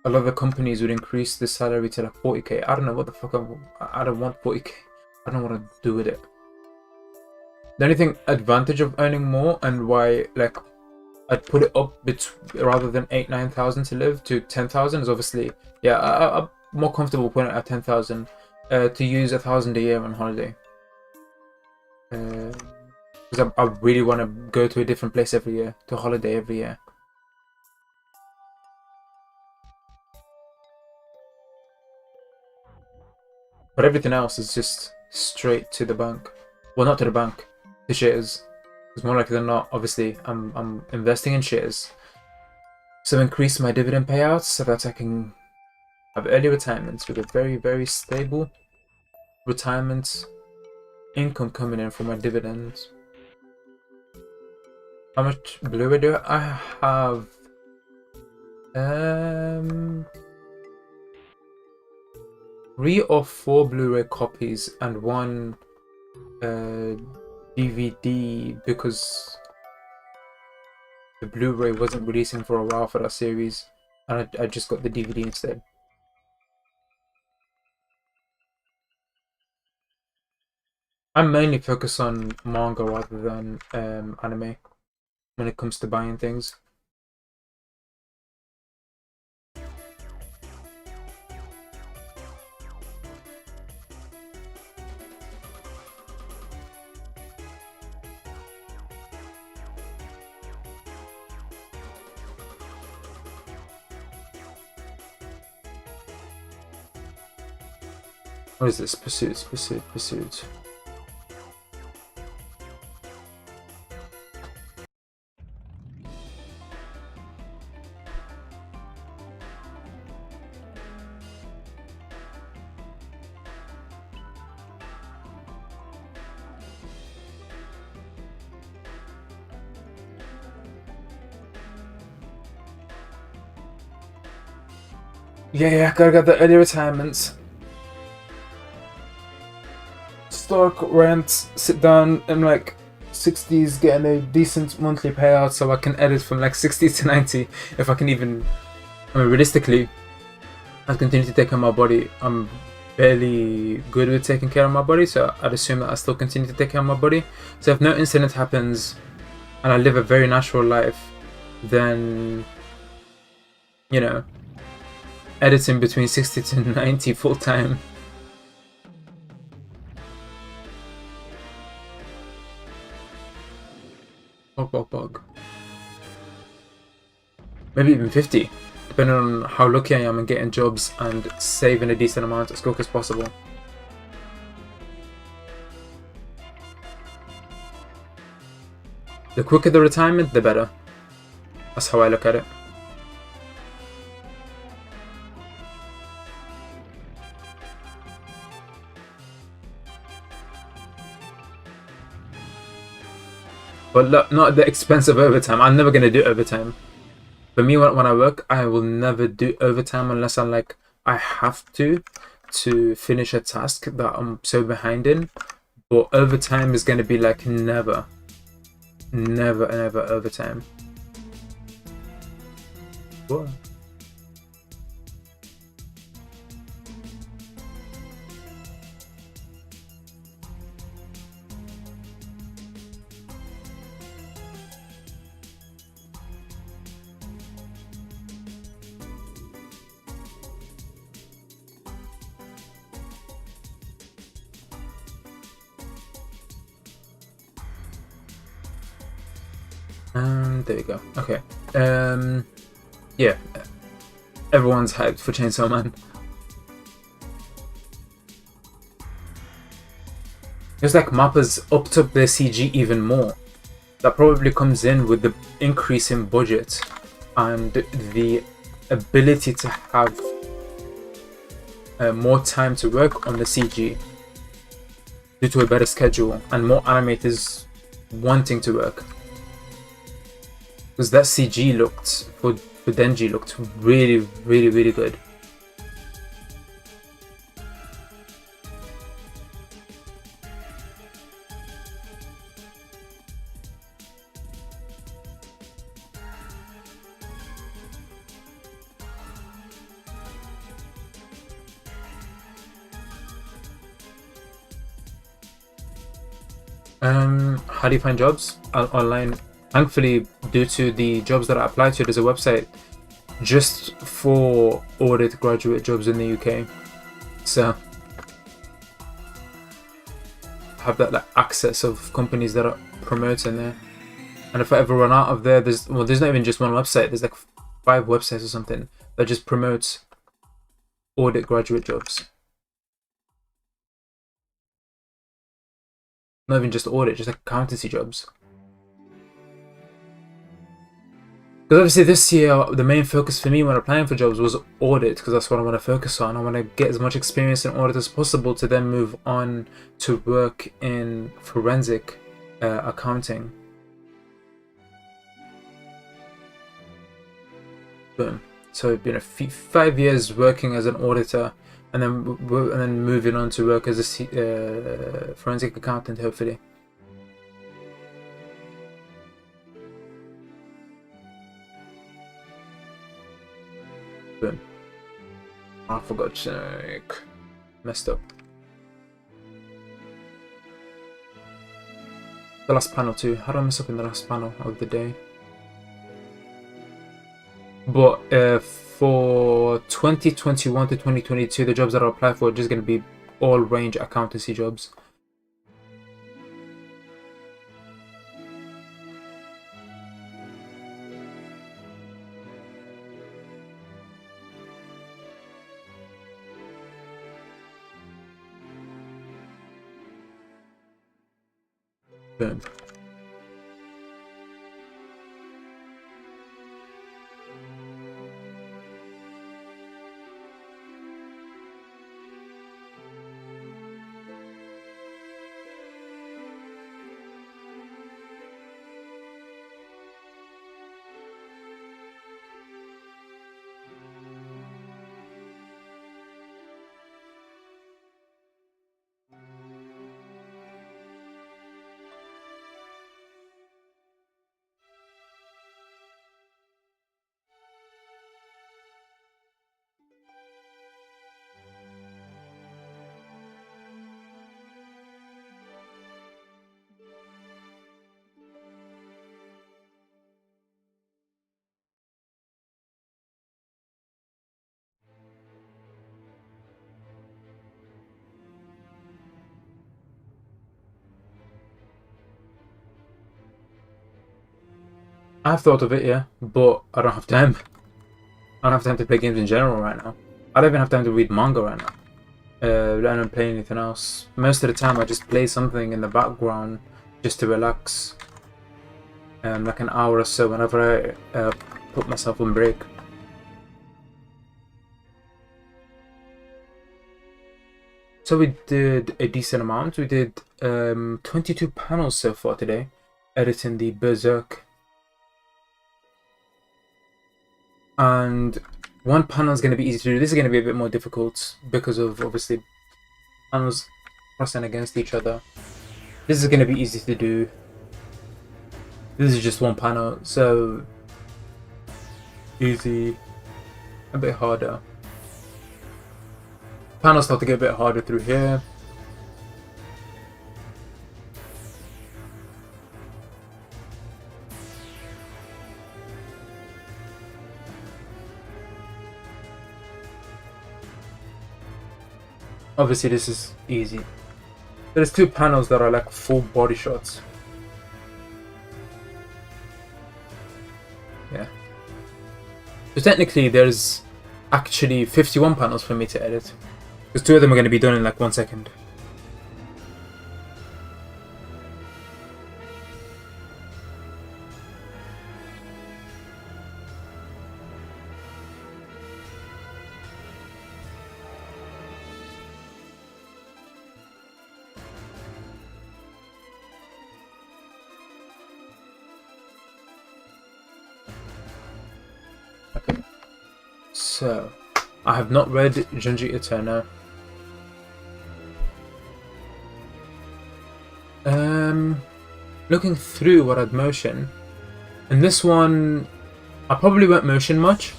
a lot of the companies would increase the salary to like 40k. I don't know what the fuck I don't want 40k. I don't want to do with it. The only thing advantage of earning more, and why like I'd put it up rather than 8,000-9,000 to live to 10,000, is obviously, yeah, I'm more comfortable putting it at 10,000 to use 1,000 a year on holiday. Because I really want to go to a different place every year, to holiday every year. But everything else is just straight to the bank. Well, not to the bank, to shares. Because more likely than not, obviously, I'm investing in shares. So increase my dividend payouts so that I can have early retirements with a very, very stable retirement income coming in from my dividends. How much Blu-ray do I have? 3 or 4 Blu-ray copies and 1 DVD, because the Blu-ray wasn't releasing for a while for that series, and I just got the DVD instead. I'm mainly focused on manga rather than anime when it comes to buying things. What is this? Pursuit. Yeah, gotta get the early retirements. Stock, rent, sit down in like 60s, getting a decent monthly payout so I can edit from like 60 to 90 if I can even. I mean, realistically, I continue to take care of my body. I'm barely good with taking care of my body, so I'd assume that I still continue to take care of my body. So if no incident happens and I live a very natural life, then, you know, editing between 60 to 90 full time. Bug. Maybe even 50, depending on how lucky I am in getting jobs and saving a decent amount as quick as possible. The quicker the retirement, the better. That's how I look at it. But not at the expense of overtime. I'm never gonna do overtime. For me, when I work, I will never do overtime unless I have to finish a task that I'm so behind in. But overtime is gonna be like never overtime. What? There you go. Okay. Yeah. Everyone's hyped for Chainsaw Man. It's like Mappa's upped up their CG even more. That probably comes in with the increase in budget and the ability to have more time to work on the CG due to a better schedule and more animators wanting to work. Because that CG looked, for Denji, looked really good. How do you find jobs online? Thankfully, due to the jobs that I apply to, there's a website just for audit graduate jobs in the UK. So have that like access of companies that are promoting there. And if I ever run out of there, there's not even just one website. There's like 5 websites or something that just promotes audit graduate jobs. Not even just audit, just accountancy jobs. Because obviously this year, the main focus for me when applying for jobs was audit, because that's what I want to focus on. I want to get as much experience in audit as possible to then move on to work in forensic accounting. Boom. So, 5 years working as an auditor, and then moving on to work as a forensic accountant, hopefully. Boom. Oh, for God's sake. Messed up. The last panel too. How do I mess up in the last panel of the day? But for 2021 to 2022, the jobs that I apply for are just going to be all range accountancy jobs. Boom. I've thought of it, yeah, but I don't have time. I don't have time to play games in general right now. I don't even have time to read manga right now. Let alone play anything else. Most of the time, I just play something in the background just to relax. Like an hour or so whenever I put myself on break. So we did a decent amount. We did 22 panels so far today, editing the Berserk. And one panel is going to be easy to do. This is going to be a bit more difficult because of obviously panels crossing against each other. This is going to be easy to do. This is just one panel, so easy, a bit harder. Panels start to get a bit harder through here. Obviously this is easy. There's two panels that are like full body shots. Yeah. So technically there's actually 51 panels for me to edit. Because two of them are going to be done in like 1 second. Okay. So, I have not read Junji Eterno. Looking through what I'd motion, and this one, I probably won't motion much.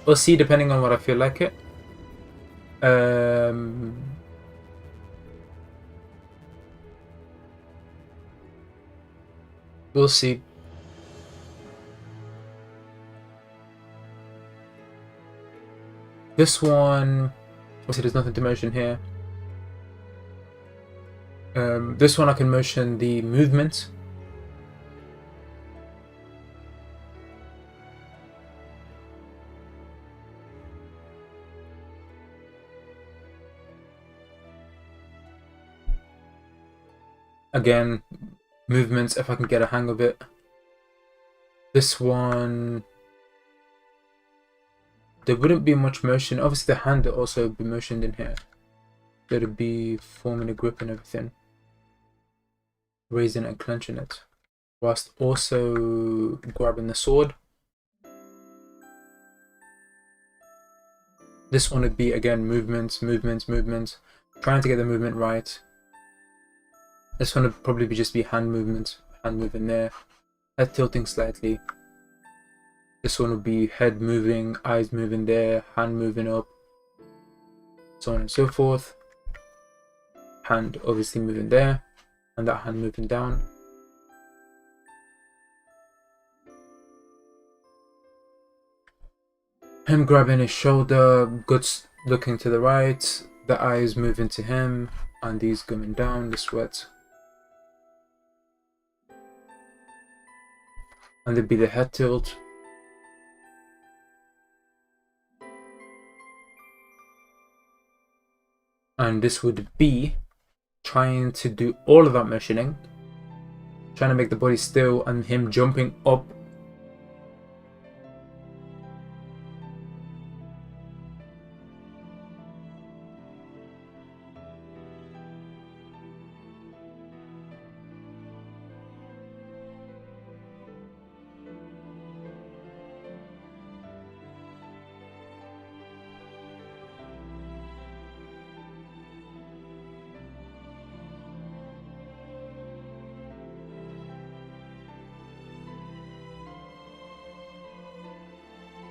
We'll see depending on what I feel like it. We'll see. This one, obviously there's nothing to motion here. This one I can motion the movement. Again, movements if I can get a hang of it. This one, there wouldn't be much motion. Obviously the hand would also be motioned in here. So it'd be forming a grip and everything. Raising and clenching it. Whilst also grabbing the sword. This one would be, again, movements. Trying to get the movement right. This one would probably just be hand movement. Hand moving there. Head tilting slightly. This one would be head moving, eyes moving there, hand moving up. So on and so forth. Hand obviously moving there. And that hand moving down. Him grabbing his shoulder, Guts looking to the right, the eyes moving to him, and these going down, the sweat. And there'd be the head tilt. And this would be trying to do all of that motioning, trying to make the body still, and him jumping up.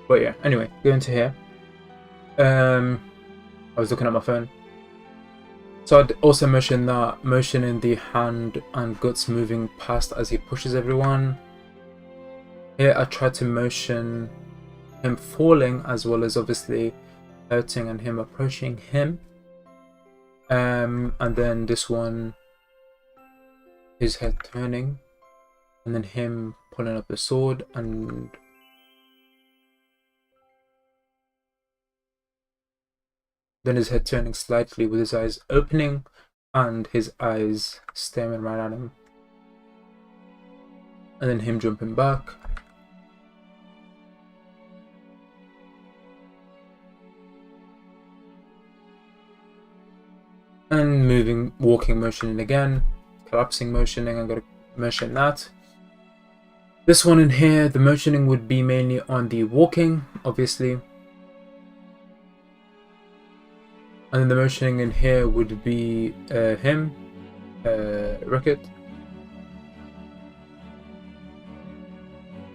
But yeah, anyway, going to here. I was looking at my phone. So I'd also mention that motioning the hand and Guts moving past as he pushes everyone. Here I tried to motion him falling as well as obviously hurting and him approaching him. And then this one, his head turning. And then him pulling up the sword and then his head turning slightly with his eyes opening and his eyes staring right at him. And then him jumping back. And moving, walking, motioning again. Collapsing, motioning, I'm going to mention that. This one in here, the motioning would be mainly on the walking, obviously. And then the motioning in here would be him, Rocket,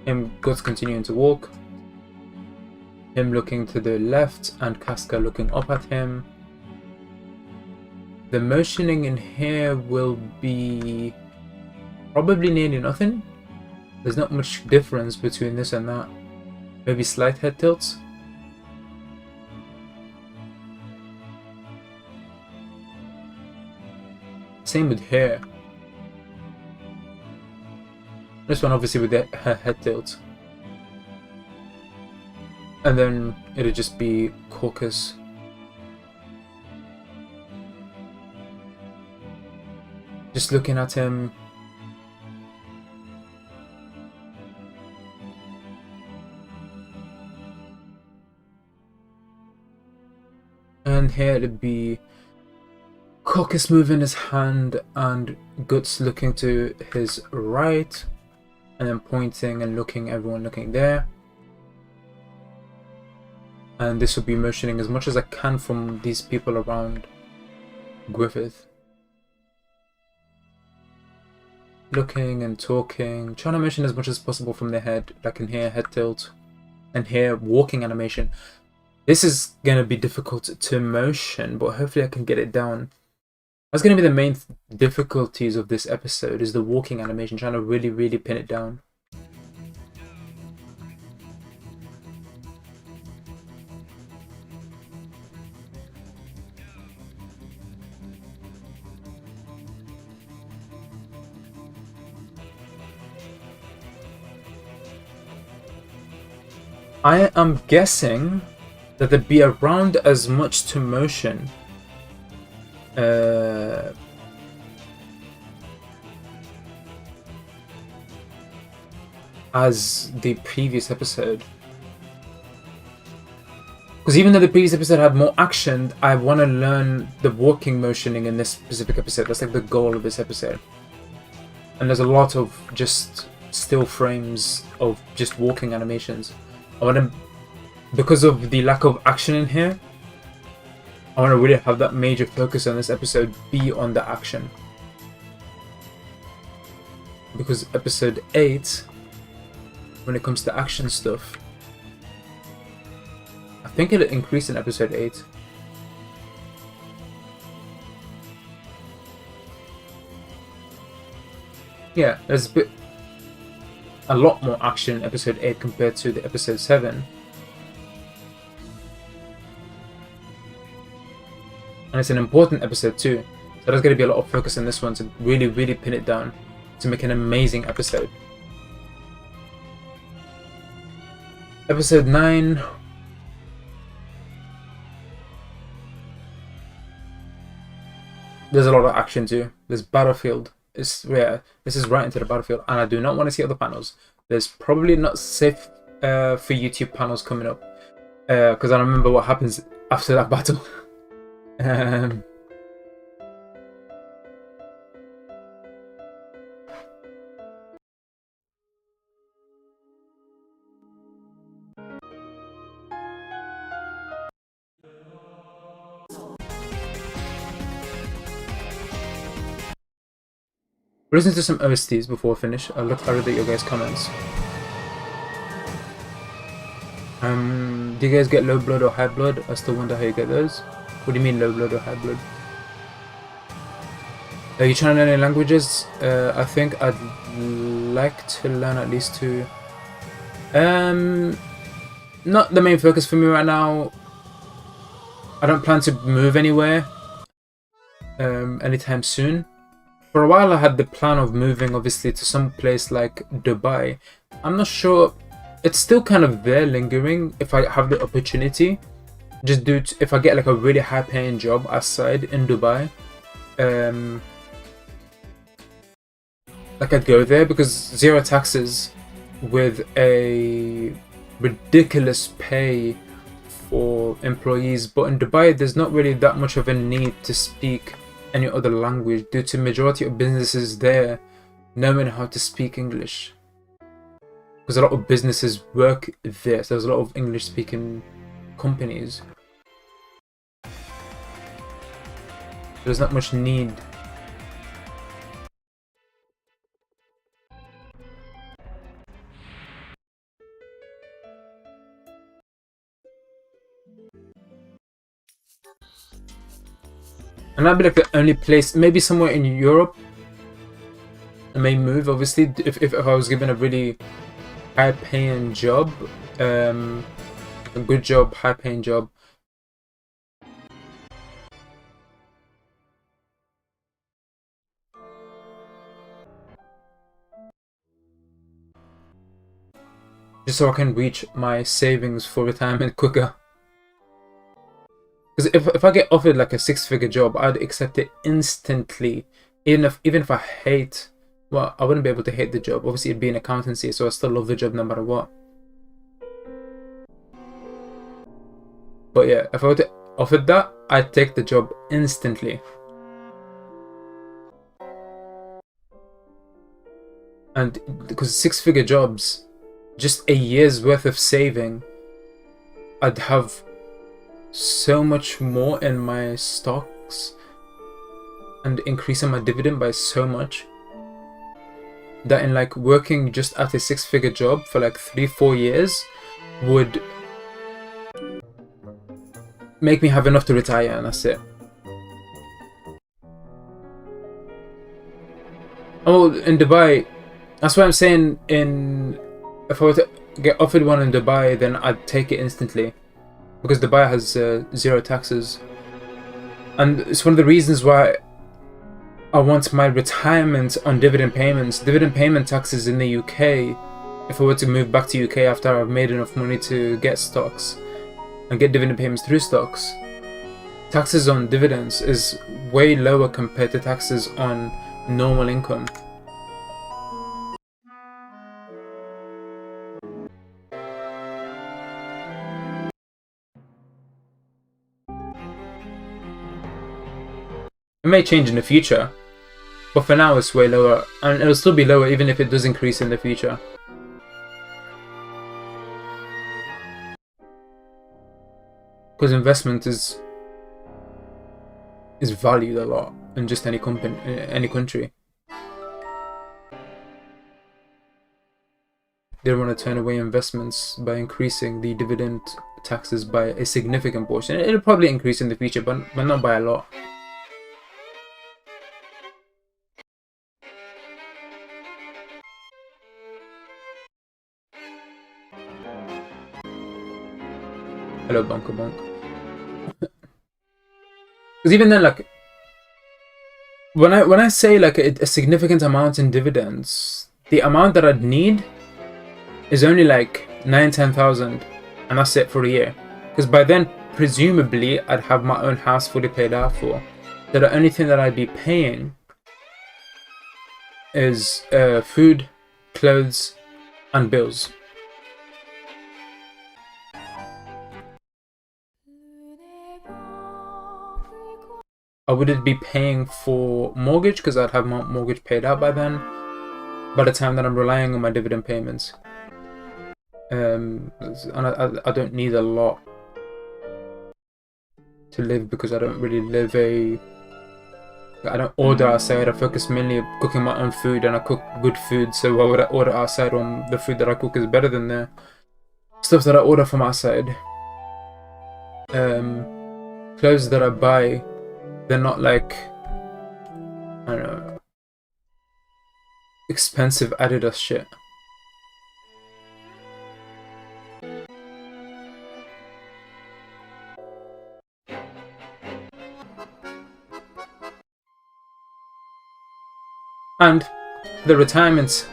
him Guts continuing to walk, him looking to the left and Casca looking up at him. The motioning in here will be probably nearly nothing. There's not much difference between this and that. Maybe slight head tilts. Same with hair. This one obviously with the head tilt. And then it'll just be Caucus. Just looking at him. And here it'd be Caucus moving his hand and Guts looking to his right. And then pointing and looking, everyone looking there. And this will be motioning as much as I can from these people around Griffith. Looking and talking, trying to motion as much as possible from their head. Like in here, head tilt. And here, walking animation. This is going to be difficult to motion, but hopefully I can get it down. That's going to be the main difficulties of this episode, is the walking animation, trying to really pin it down. I am guessing that there'd be around as much to motion as the previous episode. Because even though the previous episode had more action, I want to learn the walking motioning in this specific episode. That's like the goal of this episode. And there's a lot of just still frames of just walking animations. I want to, because of the lack of action in here, I want to really have that major focus on this episode be on the action. Because episode 8, when it comes to action stuff, I think it'll increase in episode 8. Yeah, there's a lot more action in episode 8 compared to the episode 7. And it's an important episode too. So there's going to be a lot of focus on this one to really, really pin it down to make an amazing episode. Episode 9. There's a lot of action too. There's battlefield. This is right into the battlefield, and I do not want to see other panels. There's probably not safe for YouTube panels coming up, because I remember what happens after that battle. Listen to some OSTs before I finish. I'll read your guys' comments. Do you guys get low blood or high blood? I still wonder how you get those. What do you mean low blood or high blood? Are you trying to learn any languages? I think I'd like to learn at least 2. Not the main focus for me right now. I don't plan to move anywhere anytime soon. For a while I had the plan of moving obviously to some place like Dubai. I'm not sure, it's still kind of there lingering if I have the opportunity. Just if I get like a really high paying job outside in Dubai, like I'd go there, because 0 taxes with a ridiculous pay for employees. But in Dubai there's not really that much of a need to speak any other language due to majority of businesses there knowing how to speak English, because a lot of businesses work there, so there's a lot of English speaking companies. There's not much need. And that'd be like the only place, maybe somewhere in Europe I may move, obviously, if I was given a really high paying job, a good job, high paying job. Just so I can reach my savings for retirement quicker. Because if I get offered like a 6-figure job, I'd accept it instantly. Even if I hate, well, I wouldn't be able to hate the job. Obviously, it'd be an accountancy, so I still love the job no matter what. But yeah, if I were to offered that, I'd take the job instantly. And because 6-figure jobs, just a year's worth of saving, I'd have so much more in my stocks and increasing my dividend by so much that in like working just at a 6-figure job for like 3-4 years would make me have enough to retire, and that's it. Oh, in Dubai, that's why I'm saying if I were to get offered one in Dubai, then I'd take it instantly. Because Dubai has 0 taxes. And it's one of the reasons why I want my retirement on dividend payments. Dividend payment taxes in the UK, if I were to move back to UK after I've made enough money to get stocks and get dividend payments through stocks, taxes on dividends is way lower compared to taxes on normal income. It may change in the future, but for now it's way lower, and it'll still be lower even if it does increase in the future. Because investment is valued a lot in just any company, any country. They don't want to turn away investments by increasing the dividend taxes by a significant portion. It'll probably increase in the future, but not by a lot. Hello, Bunker Bunk. Because even then, like, when I say like a significant amount in dividends, the amount that I'd need is only like 9,000-10,000, and that's it for a year. Because by then, presumably, I'd have my own house fully paid out for. So the only thing that I'd be paying is food, clothes, and bills. I wouldn't be paying for mortgage because I'd have my mortgage paid out by then, by the time that I'm relying on my dividend payments. And I don't need a lot to live because I don't really live I don't order outside. I focus mainly on cooking my own food, and I cook good food, so why would I order outside when the food that I cook is better than the stuff that I order from outside? Clothes that I buy, they're not like, I don't know, expensive Adidas shit. And the retirement,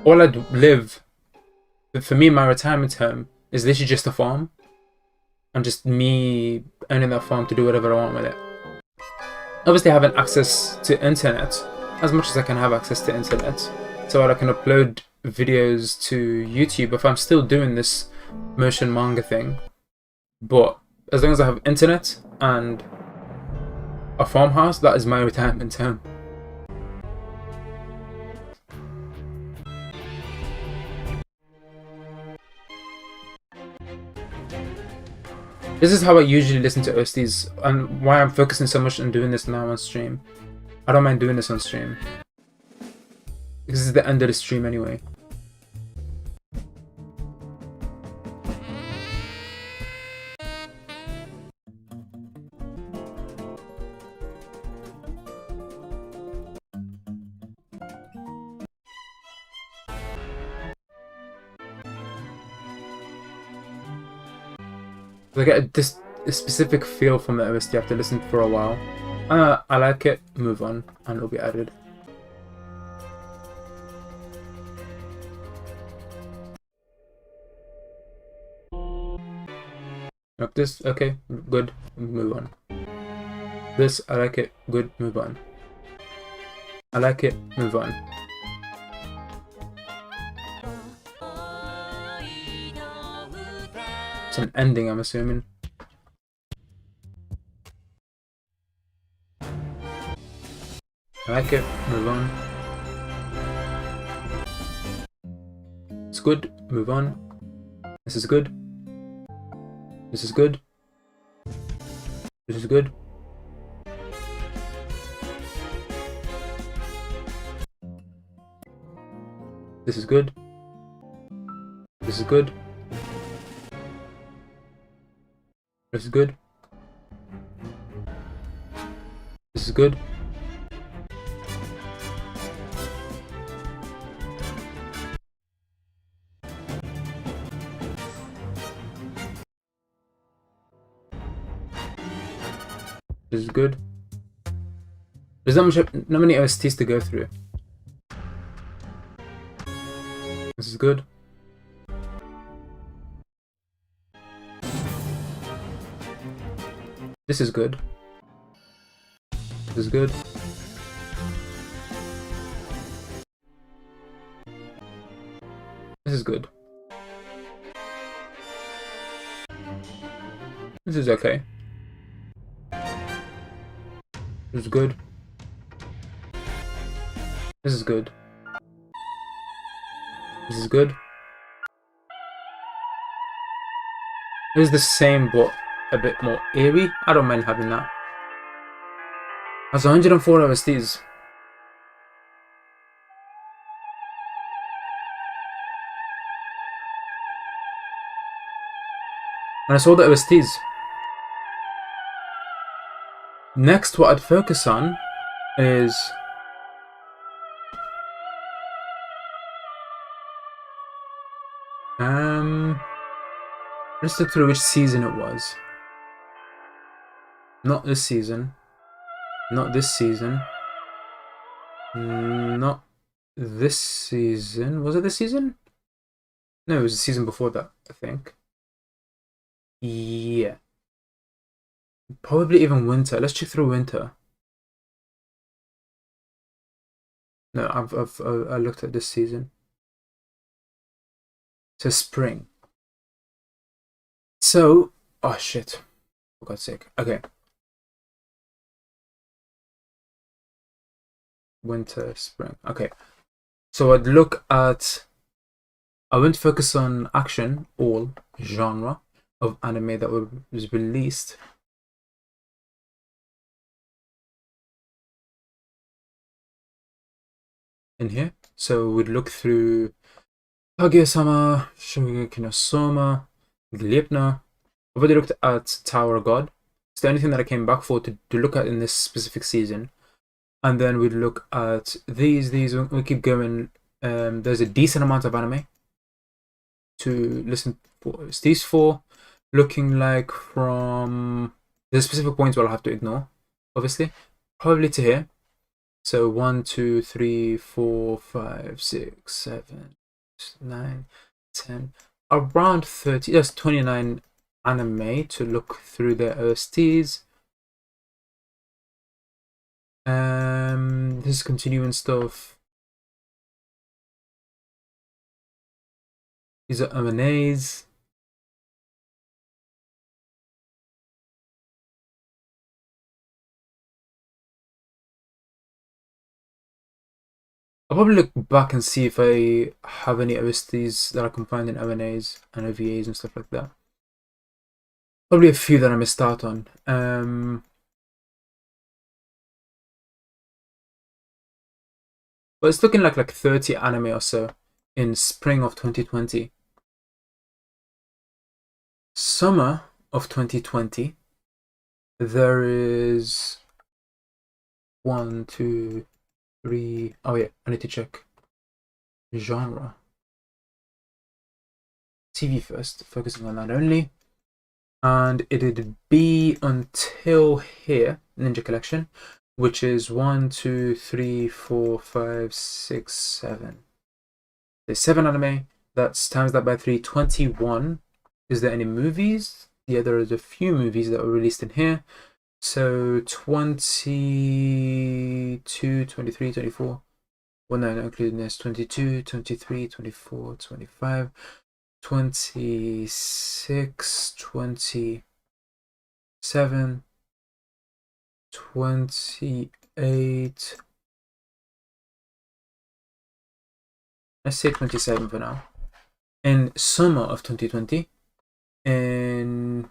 all I'd live, for me, my retirement home is literally just a farm, and just me owning that farm to do whatever I want with it. Obviously having access to internet, as much as I can have access to internet, so that I can upload videos to YouTube if I'm still doing this motion manga thing. But as long as I have internet and a farmhouse, that is my retirement home. This is how I usually listen to OSTs, and why I'm focusing so much on doing this now on stream. I don't mind doing this on stream, because this is the end of the stream anyway. I get a specific feel from the OST after listening for a while. I like it, move on, and it'll be added. Like this, okay, good, move on. This, I like it, good, move on. I like it, move on. It's an ending, I'm assuming. I like it, move on. It's good, move on. This is good. This is good. This is good. This is good. This is good. This is good. This is good. This is good. There's not many OSTs to go through. This is good. This is good. This is good. This is good. This is okay. This is good. This is good. This is good. This is the same, but a bit more eerie. I don't mind having that. That's 104 OSTs. And I saw the OSTs. Next, what I'd focus on is let's look through which season it was. Not this season. Not this season. Not this season. Was it this season? No, it was the season before that, I think. Yeah. Probably even winter. Let's check through winter. No, I looked at this season. It says spring. So, oh shit. For God's sake. Okay. Winter, spring. Okay. So I'd look at. I wouldn't focus on action, all genre of anime that was released. In here. So we'd look through Kaguya-sama, Shingeki no Soma, Gleipnir. I've already looked at Tower of God. It's the only thing that I came back for to look at in this specific season. And then we'd look at these, we keep going. There's a decent amount of anime to listen for. It's these four, looking like from there's specific points where I'll have to ignore, obviously. Probably to here. So 1, 2, 3, 4, 5, 6, 7, 9, 10, around 30. That's 29 anime to look through their OSTs. This is continuing stuff. These are M&As. I'll probably look back and see if I have any OSTs that I can find in M&As and OVAs and stuff like that. Probably a few that I missed out on. But it's looking like 30 anime or so in spring of 2020. Summer of 2020, there is 1, 2, 3. Oh yeah, I need to check genre. TV first, focusing on that only. And it'd be until here, Ninja Collection, which is 1, 2, 3, 4, 5, 6, 7. There's 7 anime. That's times that by 3, 21. Is there any movies? Yeah, there is a few movies that were released in here. So 22, 23, 24. Well, no, not including this. 22, 23, 24, 25, 26, 27, 28. Let's say 27 for now. In summer of 2020. In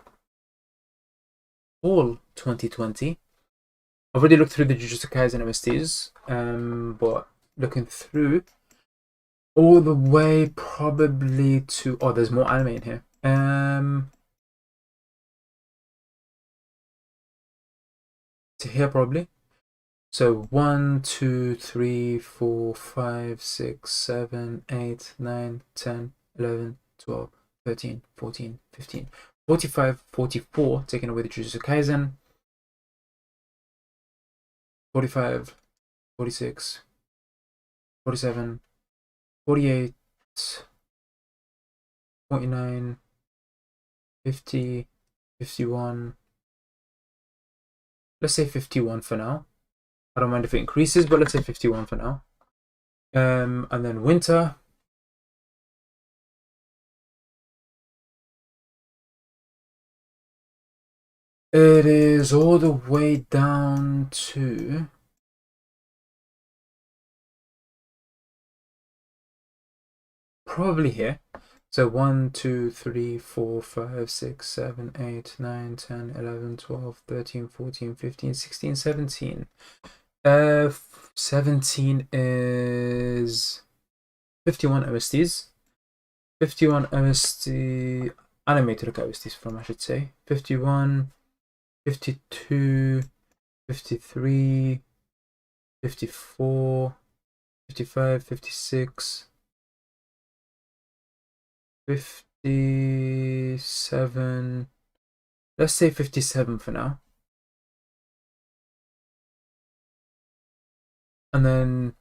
fall 2020. I've already looked through the Jujutsu Kaisen OSTs, but looking through all the way probably to there's more anime in here. To here probably. So 1, 2, 3, 4, 5, 6, 7, 8, 9, 10, 11, 12, 13, 14, 15, 45, 44, taking away the Jujutsu Kaisen. 45, 46, 47, 48, 49, 50, 51. Let's say 51 for now. I don't mind if it increases, but let's say 51 for now. And then winter. It is all the way down to probably here. So 1, 2, 3, 4, 5, 6, 7, 8, 9, 10, 11, 12, 13, 14, 15, 16, 17. 17 is 51 OSTs. 51 OST animated OSTs from, I should say. 51, 52, 53, 54, 55, 56, 57. Let's say 57 for now. And then,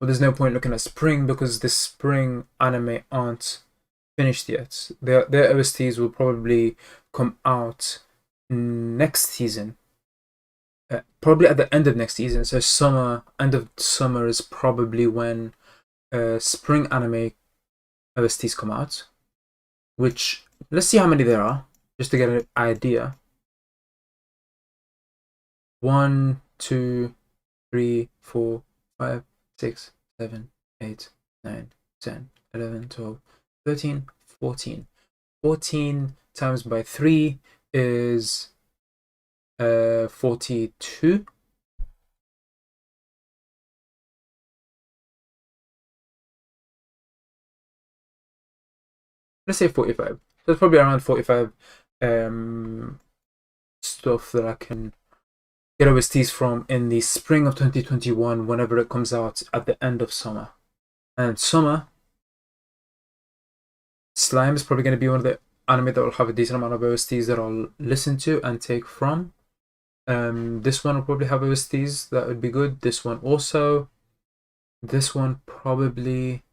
well, there's no point looking at spring because the spring anime aren't finished yet. Their OSTs will probably come out next season. Probably at the end of next season. So end of summer is probably when spring anime OSTs come out. Which, let's see how many there are, just to get an idea. 1, 2, 3, 4, 5, 6, 7, 8, 9, 10, 11, 12, 13, 14. 14 times by 3 is 42. Let's say 45. So it's probably around 45 stuff that I can get OSTs from in the spring of 2021 whenever it comes out at the end of summer. And summer, Slime is probably going to be one of the anime that will have a decent amount of OSTs that I'll listen to and take from. This one will probably have OSTs that would be good. This one also. This one probably.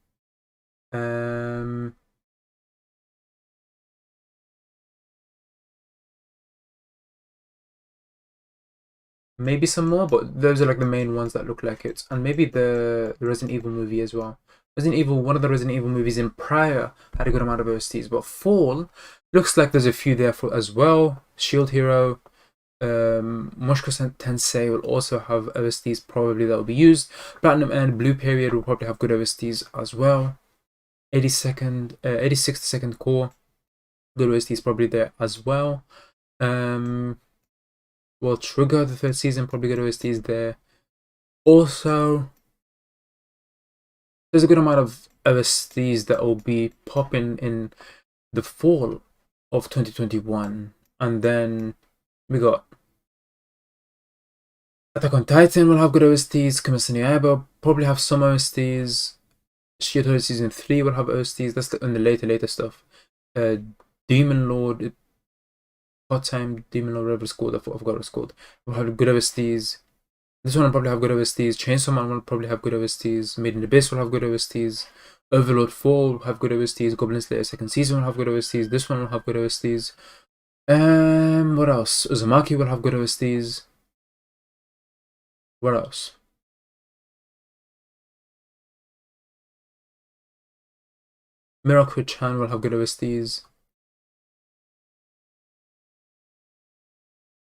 Maybe some more, but those are like the main ones that look like it. And maybe the Resident Evil movie as well. One of the Resident Evil movies in prior had a good amount of OSTs, but Fall looks like there's a few there for as well. Shield Hero, Mushoku Tensei will also have OSTs probably that will be used. Platinum and Blue Period will probably have good OSTs as well. 86th Second Core, good OSTs probably there as well. Well, Trigger, the third season, probably good OSTs there. Also, there's a good amount of OSTs that will be popping in the fall of 2021. And then we got Attack on Titan will have good OSTs. Kimetsu no Yaiba probably have some OSTs. Shield Season 3 will have OSTs. That's in the later stuff. Demon Lord, Hot Time, Demon Lord, whatever it's called, I forgot what it's called, will have good OSTs. This one will probably have good OSTs. Chainsaw Man will probably have good OSTs. Made in Abyss will have good OSTs. Overlord 4 will have good OSTs. Goblin Slayer second season will have good OSTs. This one will have good OSTs. What else? Uzumaki will have good OSTs. What else? Miracle-chan will have good OSTs.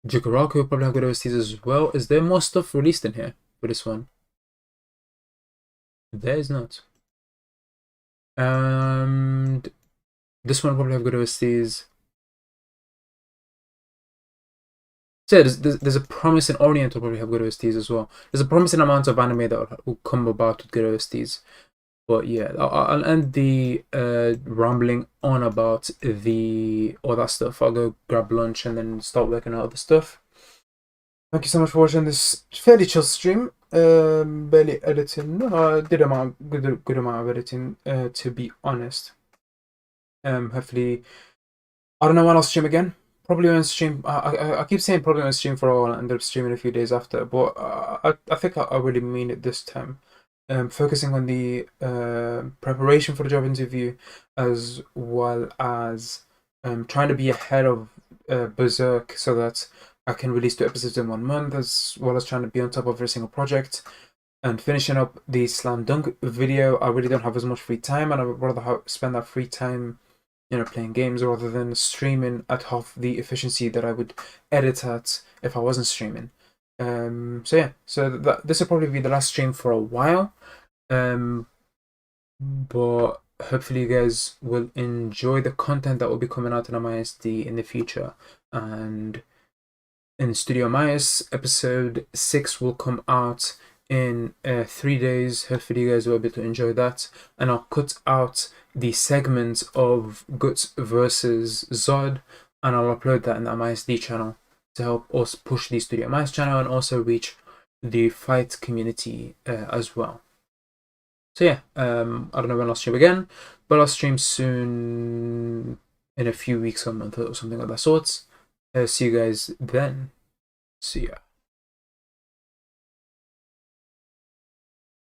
Jigaraku will probably have good OSTs as well. Is there more stuff released in here for this one? There is not. And this one will probably have good OSTs. So yeah, there's a promising Orient will probably have good OSTs as well. There's a promising amount of anime that will come about with good OSTs. But yeah, I'll end the rambling on about all that stuff. I'll go grab lunch and then start working out other stuff. Thank you so much for watching this fairly chill stream. Barely editing. Did a good amount of editing, to be honest. Hopefully, I don't know when I'll stream again. Probably on stream. I keep saying probably on stream for a while and end up streaming a few days after. But I think I really mean it this time. Focusing on the preparation for the job interview, as well as trying to be ahead of Berserk so that I can release 2 episodes in 1 month, as well as trying to be on top of every single project. And finishing up the Slam Dunk video, I really don't have as much free time, and I would rather spend that free time playing games rather than streaming at half the efficiency that I would edit at if I wasn't streaming. So yeah, so this will probably be the last stream for a while. But hopefully you guys will enjoy the content that will be coming out in MISD in the future. And in Studio MIS, episode 6 will come out in 3 days. Hopefully you guys will be able to enjoy that. And I'll cut out the segment of Guts versus Zod, and I'll upload that in the MISD channel to help us push the Studio MIS channel and also reach the fight community as well. So yeah, I don't know when I'll stream again, but I'll stream soon, in a few weeks or a month or something of that sorts. See you guys then. See ya.